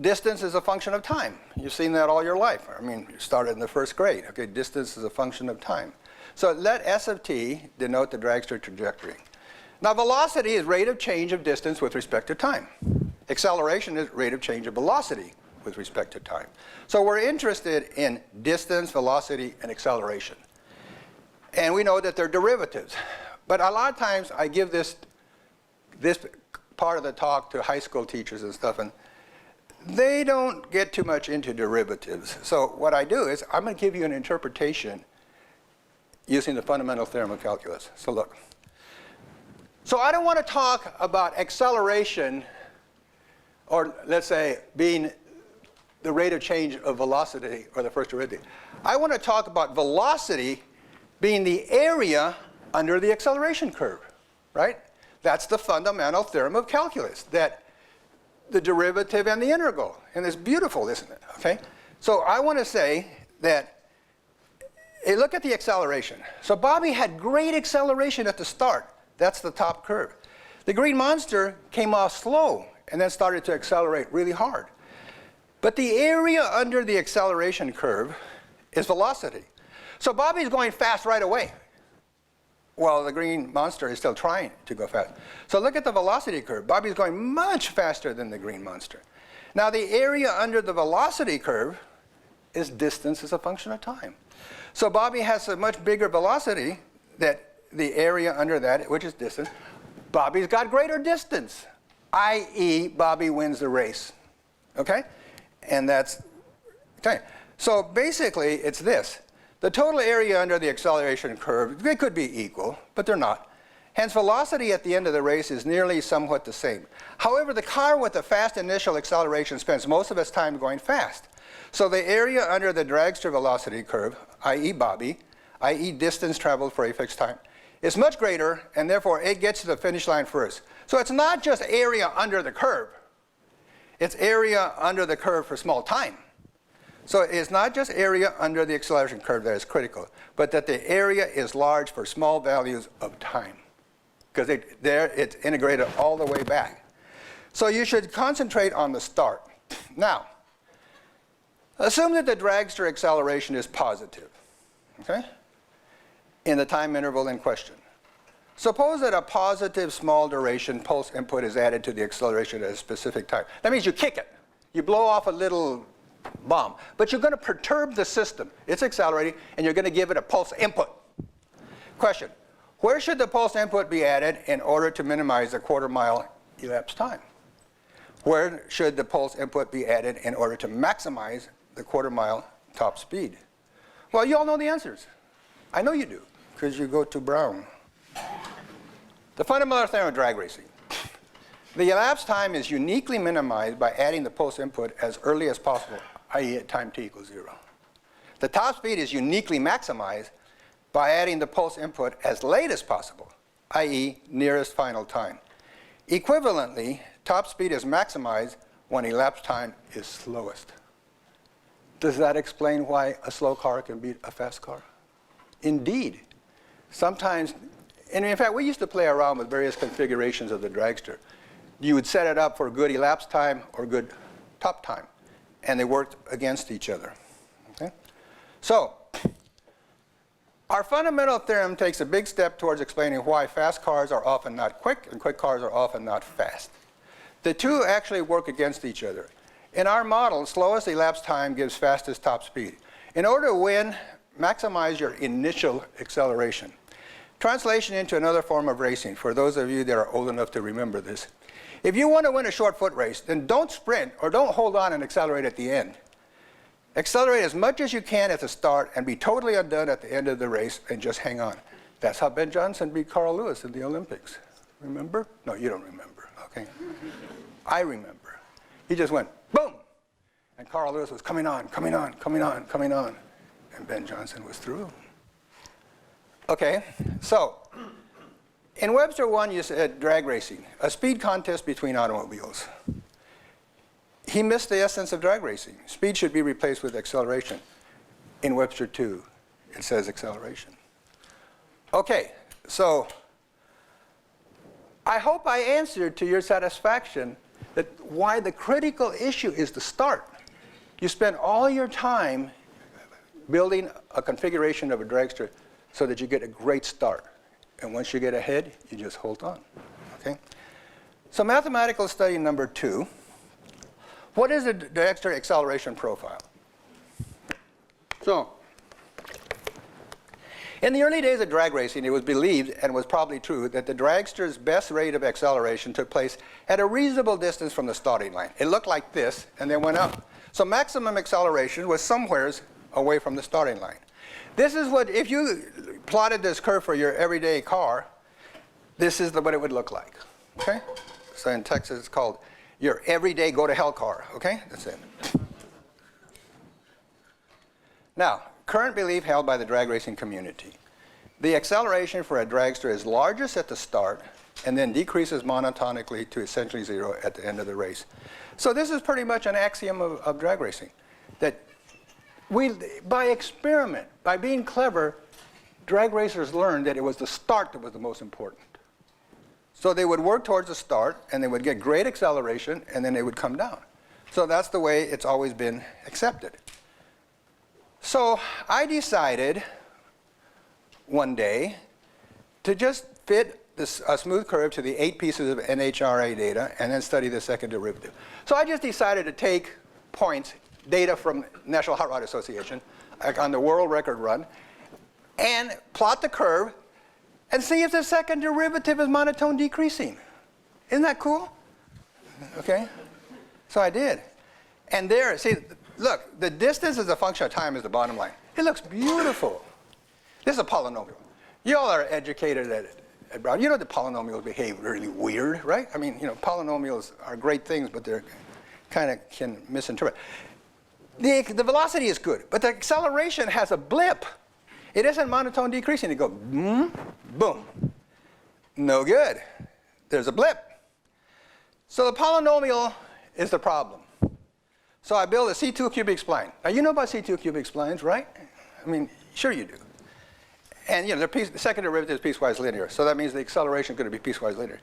distance is a function of time. You've seen that all your life. I mean, you started in the 1st grade. Okay, distance is a function of time. So let S of t denote the dragster trajectory. Now, velocity is rate of change of distance with respect to time. Acceleration is rate of change of velocity with respect to time. So we're interested in distance, velocity, and acceleration. And we know that they're derivatives. But a lot of times I give this part of the talk to high school teachers and stuff, and they don't get too much into derivatives. So what I do is I'm going to give you an interpretation using the fundamental theorem of calculus. So look, So I don't want to talk about acceleration, or let's say being the rate of change of velocity or the first derivative. I want to talk about velocity being the area under the acceleration curve, right? That's the fundamental theorem of calculus, that the derivative and the integral. And it's beautiful, isn't it? Okay? So I want to say that, hey, look at the acceleration. So Bobby had great acceleration at the start. That's the top curve. The green monster came off slow and then started to accelerate really hard. But the area under the acceleration curve is velocity. So Bobby's going fast right away, while the green monster is still trying to go fast. So look at the velocity curve. Bobby's going much faster than the green monster. Now the area under the velocity curve is distance as a function of time. So Bobby has a much bigger velocity that the area under that, which is distance. Bobby's got greater distance, i.e. Bobby wins the race. Okay? And that's okay. So basically it's this. The total area under the acceleration curve, they could be equal, but they're not. Hence, velocity at the end of the race is nearly somewhat the same. However, the car with a fast initial acceleration spends most of its time going fast. So the area under the dragster velocity curve, i.e. Bobby, i.e. distance traveled for a fixed time, is much greater, and therefore it gets to the finish line first. So it's not just area under the curve. It's area under the curve for small time. So it's not just area under the acceleration curve that is critical, but that the area is large for small values of time, because it's integrated all the way back. So you should concentrate on the start. Now, assume that the dragster acceleration is positive, okay, in the time interval in question. Suppose that a positive small duration pulse input is added to the acceleration at a specific time. That means you kick it. You blow off a little bomb. But you're going to perturb the system. It's accelerating, and you're going to give it a pulse input. Question: where should the pulse input be added in order to minimize the quarter-mile elapsed time? Where should the pulse input be added in order to maximize the quarter-mile top speed? Well, you all know the answers. I know you do, because you go to Brown. The fundamental theorem of drag racing. The elapsed time is uniquely minimized by adding the pulse input as early as possible, i.e. at time t equals 0. The top speed is uniquely maximized by adding the pulse input as late as possible, i.e. nearest final time. Equivalently, top speed is maximized when elapsed time is slowest. Does that explain why a slow car can beat a fast car? Indeed. Sometimes, and in fact, we used to play around with various configurations of the dragster. You would set it up for good elapsed time or good top time, and they worked against each other. Okay? So, our fundamental theorem takes a big step towards explaining why fast cars are often not quick and quick cars are often not fast. The two actually work against each other. In our model, slowest elapsed time gives fastest top speed. In order to win, maximize your initial acceleration. Translation into another form of racing, for those of you that are old enough to remember this. If you want to win a short foot race, then don't sprint or don't hold on and accelerate at the end. Accelerate as much as you can at the start and be totally undone at the end of the race and just hang on. That's how Ben Johnson beat Carl Lewis in the Olympics. Remember? No, you don't remember. Okay. I remember. He just went, boom! And Carl Lewis was coming on, coming on, coming on, coming on. And Ben Johnson was through. Okay, so in Webster 1, you said drag racing, a speed contest between automobiles. He missed the essence of drag racing. Speed should be replaced with acceleration. In Webster 2, it says acceleration. Okay, so I hope I answered to your satisfaction that why the critical issue is the start. You spend all your time building a configuration of a dragster so that you get a great start. And once you get ahead, you just hold on. Okay? So mathematical study number 2. What is a dragster acceleration profile? So, in the early days of drag racing, it was believed, and was probably true, that the dragster's best rate of acceleration took place at a reasonable distance from the starting line. It looked like this, and then went up. So maximum acceleration was somewheres away from the starting line. This is what, if you plotted this curve for your everyday car, this is what it would look like. Okay? So in Texas, it's called your everyday go-to-hell car. Okay? That's it. Now, current belief held by the drag racing community. The acceleration for a dragster is largest at the start and then decreases monotonically to essentially zero at the end of the race. So this is pretty much an axiom of drag racing, that by experiment, by being clever, drag racers learned that it was the start that was the most important. So they would work towards the start, and they would get great acceleration, and then they would come down. So that's the way it's always been accepted. So I decided one day to just fit a smooth curve to the 8 pieces of NHRA data and then study the second derivative. So I just decided to take points, data from National Hot Rod Association, like on the world record run, and plot the curve and see if the second derivative is monotone decreasing. Isn't that cool? Okay. So I did. And there, see, look, the distance as a function of time is the bottom line. It looks beautiful. This is a polynomial. You all are educated at Brown. You know that polynomials behave really weird, right? I mean, you know, polynomials are great things, but they're kind of can misinterpret. The velocity is good, but the acceleration has a blip. It isn't monotone decreasing. It goes boom, boom. No good. There's a blip. So the polynomial is the problem. So I built a C2 cubic spline. Now you know about C2 cubic splines, right? I mean, sure you do. And you know, the second derivative is piecewise linear, so that means the acceleration is going to be piecewise linear.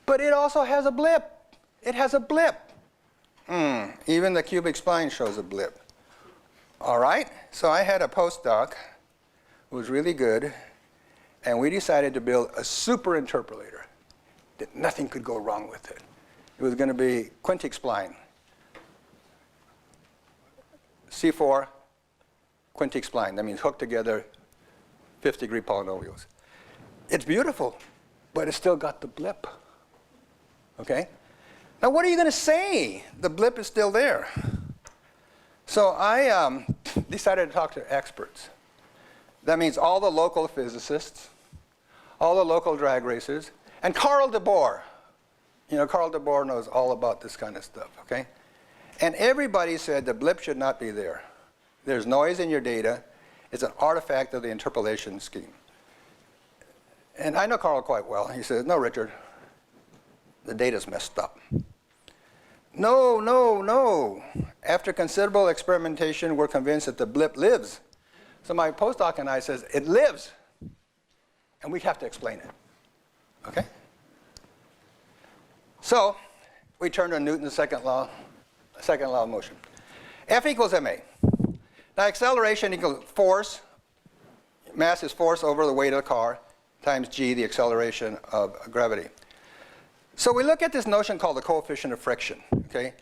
But it also has a blip. It has a blip. Even the cubic spline shows a blip. All right, so I had a postdoc who was really good, and we decided to build a SuperInterpolator that nothing could go wrong with it. It was going to be quintic spline. C4 quintic spline. That means hooked together 5th-degree polynomials. It's beautiful, but it's still got the blip. Okay? Now, what are you going to say? The blip is still there. So I decided to talk to experts. That means all the local physicists, all the local drag racers, and Carl de Boer. You know, Carl de Boer knows all about this kind of stuff, okay? And everybody said the blip should not be there. There's noise in your data. It's an artifact of the interpolation scheme. And I know Carl quite well. He says, no, Richard, the data's messed up. No, no, no. After considerable experimentation, we're convinced that the blip lives. So my postdoc and I says, it lives. And we have to explain it. Okay? So we turn to Newton's second law of motion. F equals ma. Now acceleration equals force. Mass is force over the weight of the car times g, the acceleration of gravity. So we look at this notion called the coefficient of friction. Okay?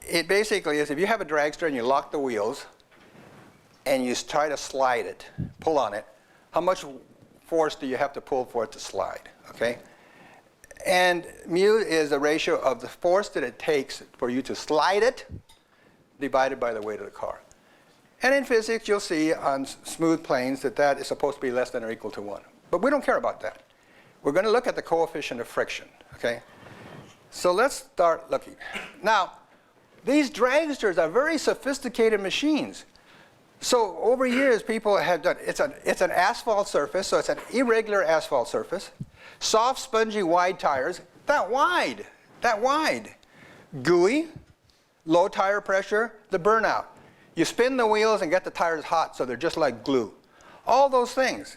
It basically is if you have a dragster and you lock the wheels and you try to slide it, pull on it, how much force do you have to pull for it to slide? Okay? And mu is the ratio of the force that it takes for you to slide it divided by the weight of the car. And in physics, you'll see on smooth planes that that is supposed to be less than or equal to 1. But we don't care about that. We're going to look at the coefficient of friction. Okay? So let's start looking. Now, these dragsters are very sophisticated machines. So over years, people have done, it's an asphalt surface, so it's an irregular asphalt surface. Soft, spongy, wide tires, that wide. Gooey, low tire pressure, the burnout. You spin the wheels and get the tires hot, so they're just like glue. All those things.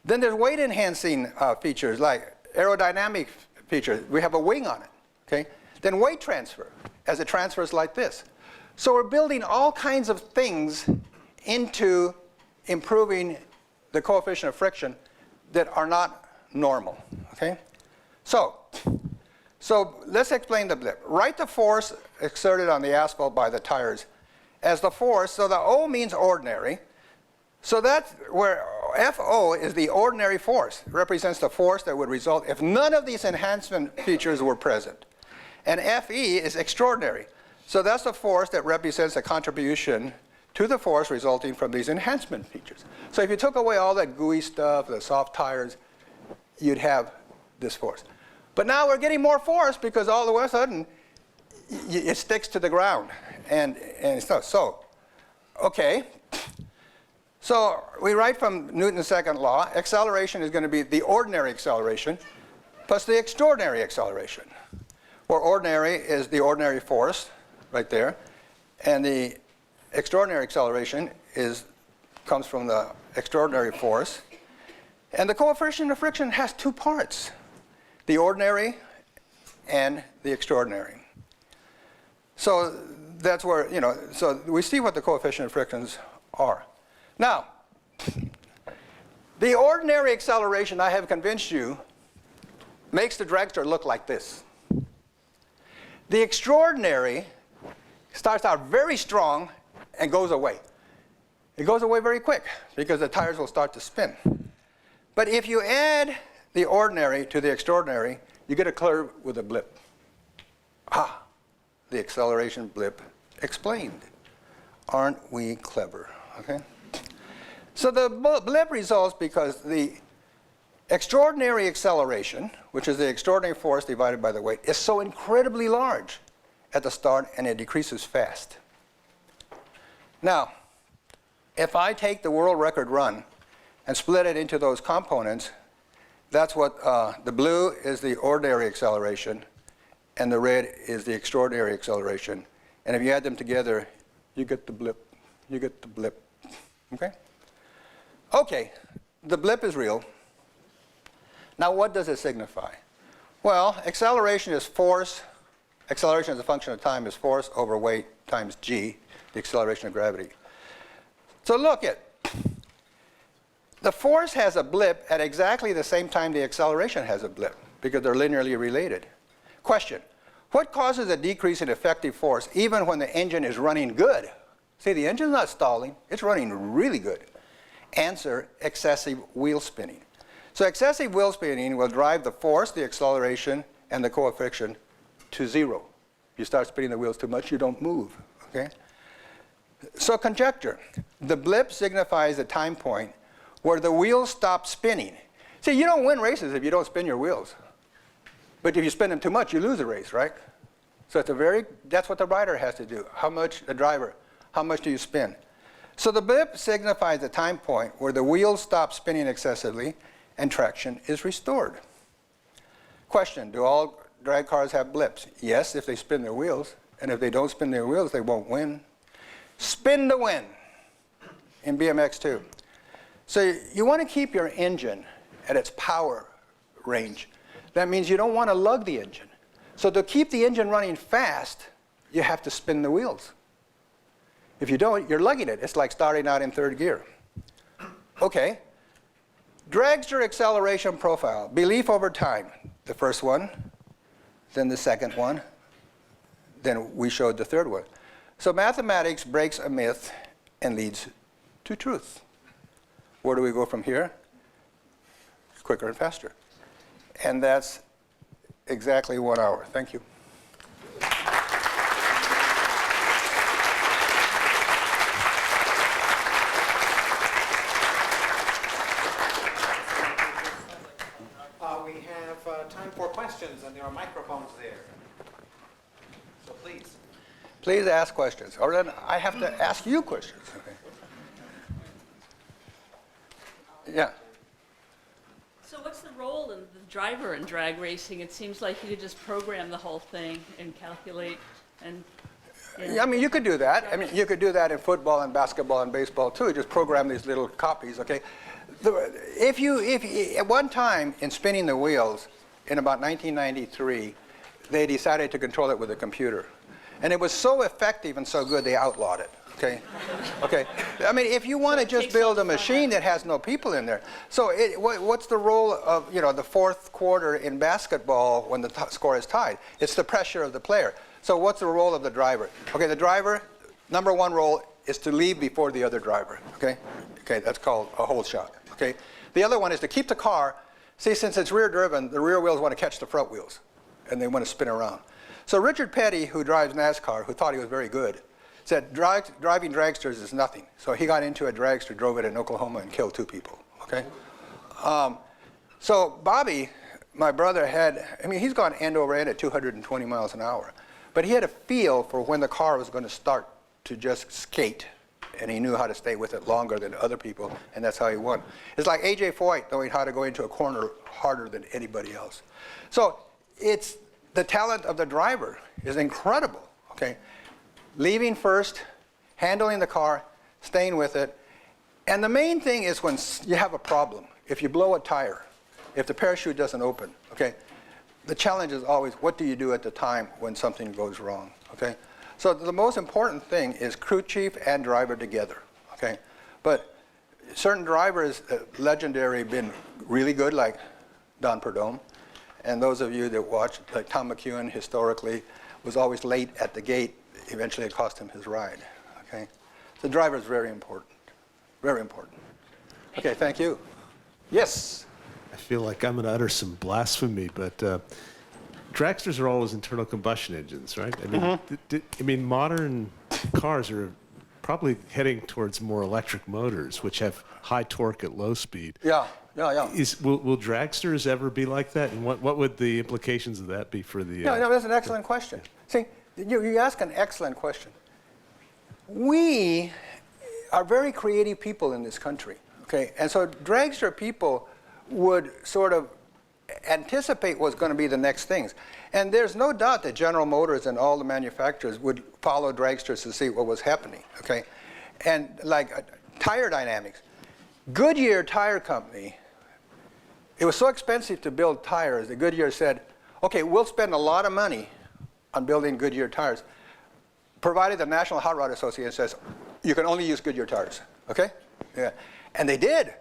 Then there's weight enhancing features like aerodynamic features. We have a wing on it. Okay? Then weight transfer, as it transfers like this. So we're building all kinds of things into improving the coefficient of friction that are not normal. Okay? So let's explain the blip. Write the force exerted on the asphalt by the tires as the force. So the O means ordinary. So that's where FO is the ordinary force. It represents the force that would result if none of these enhancement features were present. And FE is extraordinary. So that's the force that represents a contribution to the force resulting from these enhancement features. So if you took away all that gooey stuff, the soft tires, you'd have this force. But now we're getting more force because all of a sudden it sticks to the ground. And so, okay. So we write from Newton's second law, acceleration is going to be the ordinary acceleration plus the extraordinary acceleration, where ordinary is the ordinary force right there, and the extraordinary acceleration comes from the extraordinary force. And the coefficient of friction has two parts, the ordinary and the extraordinary. So that's where, so we see what the coefficient of frictions are. Now, the ordinary acceleration, I have convinced you, makes the dragster look like this. The extraordinary starts out very strong and goes away. It goes away very quick because the tires will start to spin. But if you add the ordinary to the extraordinary, you get a curve with a blip. Ah, the acceleration blip explained. Aren't we clever? Okay. So the blip results because the extraordinary acceleration, which is the extraordinary force divided by the weight, is so incredibly large at the start, and it decreases fast. Now, if I take the world record run and split it into those components, that's what the blue is the ordinary acceleration, and the red is the extraordinary acceleration. And if you add them together, you get the blip. You get the blip. Okay? Okay, the blip is real. Now, what does it signify? Well, acceleration is force. Acceleration as a function of time is force over weight times g, the acceleration of gravity. So look at, the force has a blip at exactly the same time the acceleration has a blip, because they're linearly related. Question, what causes a decrease in effective force even when the engine is running good? See, the engine's not stalling, it's running really good. Answer, excessive wheel spinning. So excessive wheel spinning will drive the force, the acceleration, and the coefficient to zero. You start spinning the wheels too much, you don't move, okay? So conjecture, the blip signifies the time point where the wheels stop spinning. See, you don't win races if you don't spin your wheels. But if you spin them too much, you lose the race, right? So that's what the rider has to do. How much, the driver, how much do you spin? So the blip signifies the time point where the wheels stop spinning excessively and traction is restored. Question, do all drag cars have blips? Yes, if they spin their wheels. And if they don't spin their wheels, they won't win. Spin to win in BMX too. So you want to keep your engine at its power range. That means you don't want to lug the engine. So to keep the engine running fast, you have to spin the wheels. If you don't, you're lugging it. It's like starting out in third gear. Okay. Dragster acceleration profile. Belief over time. The first one, then the second one, then we showed the third one. So mathematics breaks a myth and leads to truth. Where do we go from here? Quicker and faster. And that's exactly 1 hour. Thank you. We have time for questions, and there are microphones there. So please. Please ask questions, or then I have to ask you questions. Okay. Yeah. So what's the role of the driver in drag racing? It seems like you could just program the whole thing and calculate and... Yeah, I mean, you could do that. I mean, you could do that in football and basketball and baseball too. Just program these little copies, okay? If at one time in spinning the wheels, in about 1993, they decided to control it with a computer. And it was so effective and so good, they outlawed it, okay? Okay. I mean, if you want to just build a machine that has no people in there. So what's the role of, the fourth quarter in basketball when the score is tied? It's the pressure of the player. So what's the role of the driver? Okay, the driver, number one role is to leave before the other driver, okay? Okay, that's called a hold shot, okay? The other one is to keep the car. See, since it's rear driven, the rear wheels want to catch the front wheels, and they want to spin around. So Richard Petty, who drives NASCAR, who thought he was very good, said driving dragsters is nothing. So he got into a dragster, drove it in Oklahoma, and killed 2 people, okay? So Bobby my brother had, I mean, he's gone end over end at 220 miles an hour. But he had a feel for when the car was going to start to just skate. And he knew how to stay with it longer than other people, and that's how he won. It's like A.J. Foyt knowing how to go into a corner harder than anybody else. So it's the talent of the driver is incredible, okay? Leaving first, handling the car, staying with it. And the main thing is when you have a problem, if you blow a tire, if the parachute doesn't open, okay? The challenge is always, what do you do at the time when something goes wrong, okay? So the most important thing is crew chief and driver together, okay? But certain drivers, legendary, been really good, like Don Perdome. And those of you that watch, like Tom McEwen, historically, was always late at the gate. Eventually, it cost him his ride, okay? The driver is very important, very important. Okay, thank you. Yes? I feel like I'm going to utter some blasphemy, but dragsters are always internal combustion engines, right? I mean, I mean, modern cars are probably heading towards more electric motors, which have high torque at low speed. Yeah. Will dragsters ever be like that? And what would the implications of that be for the... No, that's an excellent question. See, you ask an excellent question. We are very creative people in this country, okay? And so dragster people would sort of anticipate what's going to be the next things. And there's no doubt that General Motors and all the manufacturers would follow dragsters to see what was happening, okay? And like tire dynamics. Goodyear Tire Company, it was so expensive to build tires that Goodyear said, okay, we'll spend a lot of money on building Goodyear tires, provided the National Hot Rod Association says, you can only use Goodyear tires, okay? Yeah. And they did.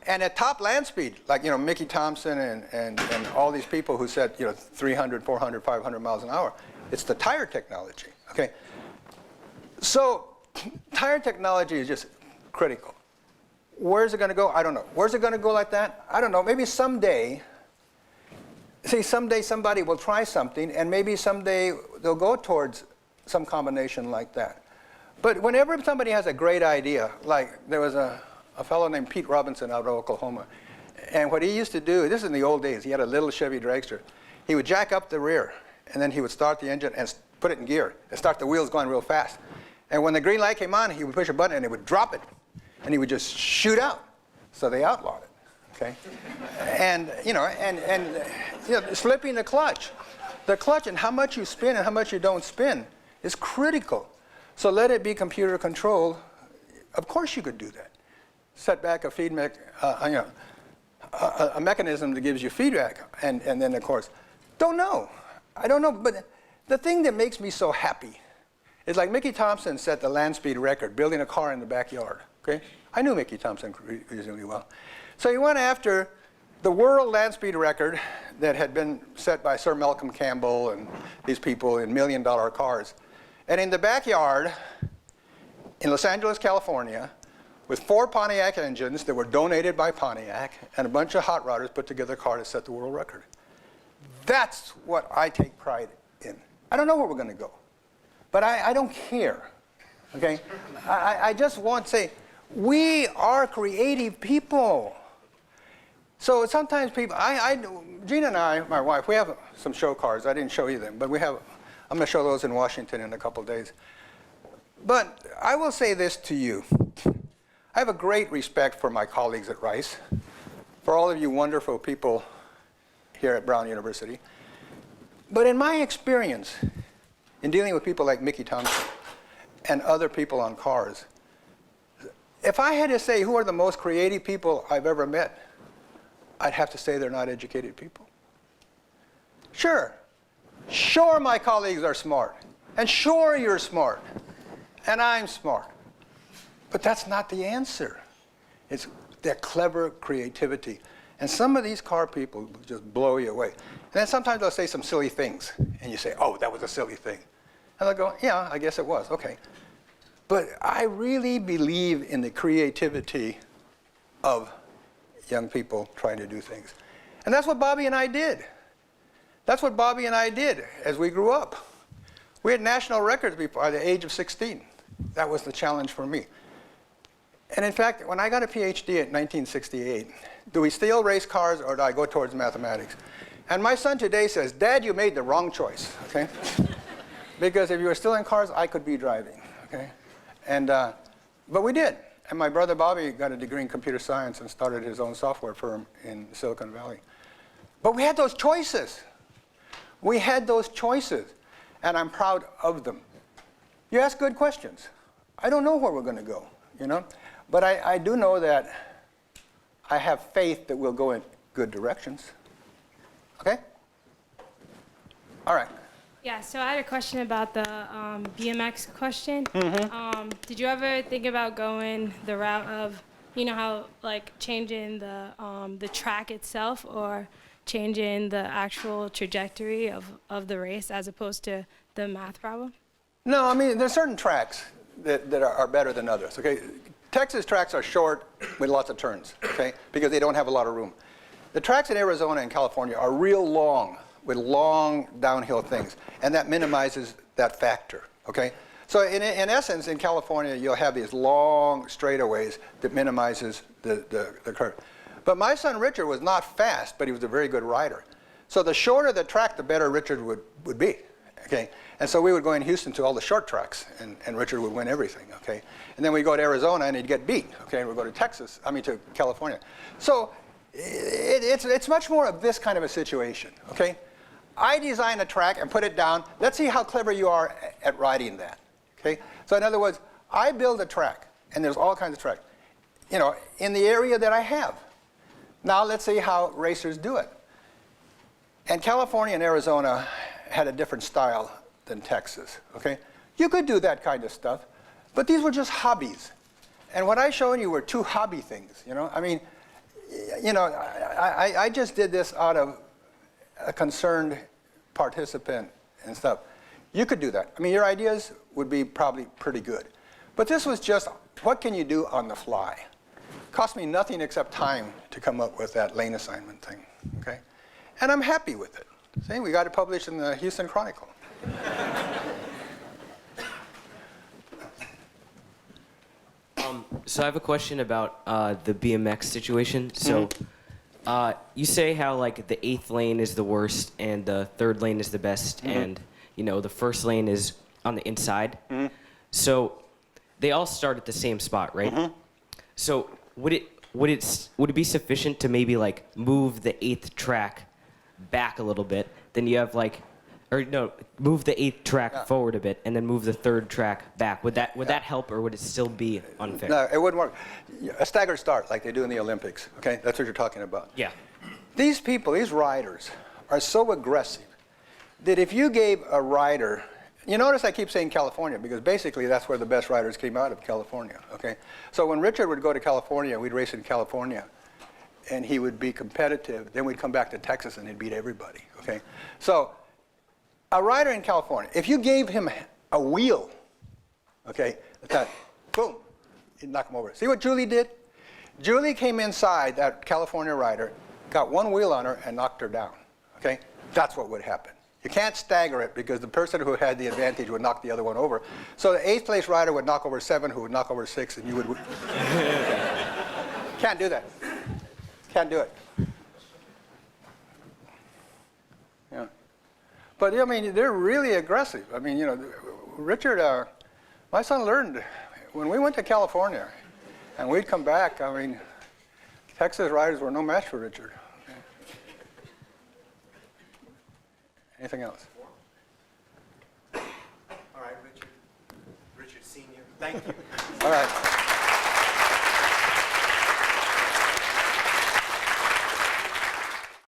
And at top land speed, like, Mickey Thompson and all these people who said, 300, 400, 500 miles an hour, it's the tire technology, okay? So tire technology is just critical. Where's it going to go? I don't know. Where's it going to go like that? I don't know. Maybe someday, someday somebody will try something, and maybe someday they'll go towards some combination like that. But whenever somebody has a great idea, like there was a fellow named Pete Robinson out of Oklahoma, and what he used to do, this is in the old days, he had a little Chevy Dragster. He would jack up the rear, and then he would start the engine and put it in gear, and start the wheels going real fast. And when the green light came on, he would push a button, and it would drop it. And he would just shoot out. So they outlawed it, okay? And, slipping the clutch. The clutch and how much you spin and how much you don't spin is critical. So let it be computer controlled. Of course you could do that. Set back a feedback, a mechanism that gives you feedback. And then, of course, don't know. I don't know. But the thing that makes me so happy is like Mickey Thompson set the land speed record, building a car in the backyard. Okay? I knew Mickey Thompson reasonably well. So he went after the world land speed record that had been set by Sir Malcolm Campbell and these people in million-dollar cars. And in the backyard in Los Angeles, California, with 4 Pontiac engines that were donated by Pontiac and a bunch of hot rodders put together a car to set the world record. That's what I take pride in. I don't know where we're going to go, but I don't care. Okay? I just want to say, we are creative people. So sometimes people, Gina and I, my wife, we have some show cars. I didn't show you them, but I'm going to show those in Washington in a couple of days. But I will say this to you. I have a great respect for my colleagues at Rice, for all of you wonderful people here at Brown University. But in my experience, in dealing with people like Mickey Thompson and other people on cars, if I had to say who are the most creative people I've ever met, I'd have to say they're not educated people. Sure my colleagues are smart, and sure you're smart, and I'm smart. But that's not the answer. It's their clever creativity. And some of these car people will just blow you away. And then sometimes they'll say some silly things, and you say, oh, that was a silly thing. And they'll go, yeah, I guess it was, okay. But I really believe in the creativity of young people trying to do things. And that's what Bobby and I did. That's what Bobby and I did as we grew up. We had national records before the age of 16. That was the challenge for me. And in fact, when I got a PhD in 1968, do we still race cars or do I go towards mathematics? And my son today says, Dad, you made the wrong choice, okay? Because if you were still in cars, I could be driving, okay? And, but we did. And my brother Bobby got a degree in computer science and started his own software firm in Silicon Valley. But we had those choices. We had those choices, and I'm proud of them. You ask good questions. I don't know where we're going to go, you know? But I do know that I have faith that we'll go in good directions. Okay? All right. Yeah, so I had a question about the BMX question. Did you ever think about going the route of, you know how, like, changing the track itself or changing the actual trajectory of the race as opposed to the math problem? No, I mean, there's certain tracks that are better than others, okay? Texas tracks are short with lots of turns, okay, because they don't have a lot of room. The tracks in Arizona and California are real long, with long downhill things, and that minimizes that factor, okay? So in essence, in California, you'll have these long straightaways that minimizes the curve. But my son Richard was not fast, but he was a very good rider. So the shorter the track, the better Richard would be, okay? And so we would go in Houston to all the short tracks, and Richard would win everything, okay? And then we'd go to Arizona, and he'd get beat, okay? And we'd go to California. So it's much more of this kind of a situation, okay? I design a track and put it down. Let's see how clever you are at riding that, okay? So in other words, I build a track, and there's all kinds of tracks, you know, in the area that I have. Now let's see how racers do it. And California and Arizona had a different style than Texas, okay? You could do that kind of stuff, but these were just hobbies. And what I showed you were two hobby things, you know? I mean, you know, I just did this out of a concerned participant and stuff. You could do that. I mean, your ideas would be probably pretty good. But this was just, what can you do on the fly? Cost me nothing except time to come up with that lane assignment thing, okay? And I'm happy with it. See, we got it published in the Houston Chronicle. So I have a question about the BMX situation. So you say how like the 8th lane is the worst and the 3rd lane is the best, and you know the 1st lane is on the inside. So they all start at the same spot, right? So would it be sufficient to maybe like move the 8th track back a little bit? Then you have like, or no, move the 8th track forward a bit, and then move the 3rd track back. Would that help, or would it still be unfair? No, it wouldn't work. A staggered start, like they do in the Olympics. Okay, that's what you're talking about. Yeah. These people, these riders, are so aggressive that if you gave a rider, you notice I keep saying California because basically that's where the best riders came out of, California. Okay, so when Richard would go to California, we'd race in California, and he would be competitive. Then we'd come back to Texas and he'd beat everybody. Okay, so a rider in California, if you gave him a wheel, okay, boom, you'd knock him over. See what Julie did? Julie came inside that California rider, got one wheel on her, and knocked her down. Okay, that's what would happen. You can't stagger it because the person who had the advantage would knock the other one over. So the 8th place rider would knock over 7, who would knock over 6, and you would. Can't do that. Can't do it. Yeah. But I mean, they're really aggressive. I mean, you know, Richard, my son learned when we went to California, and we'd come back. I mean, Texas riders were no match for Richard. Anything else? All right, Richard Senior, thank you. All right.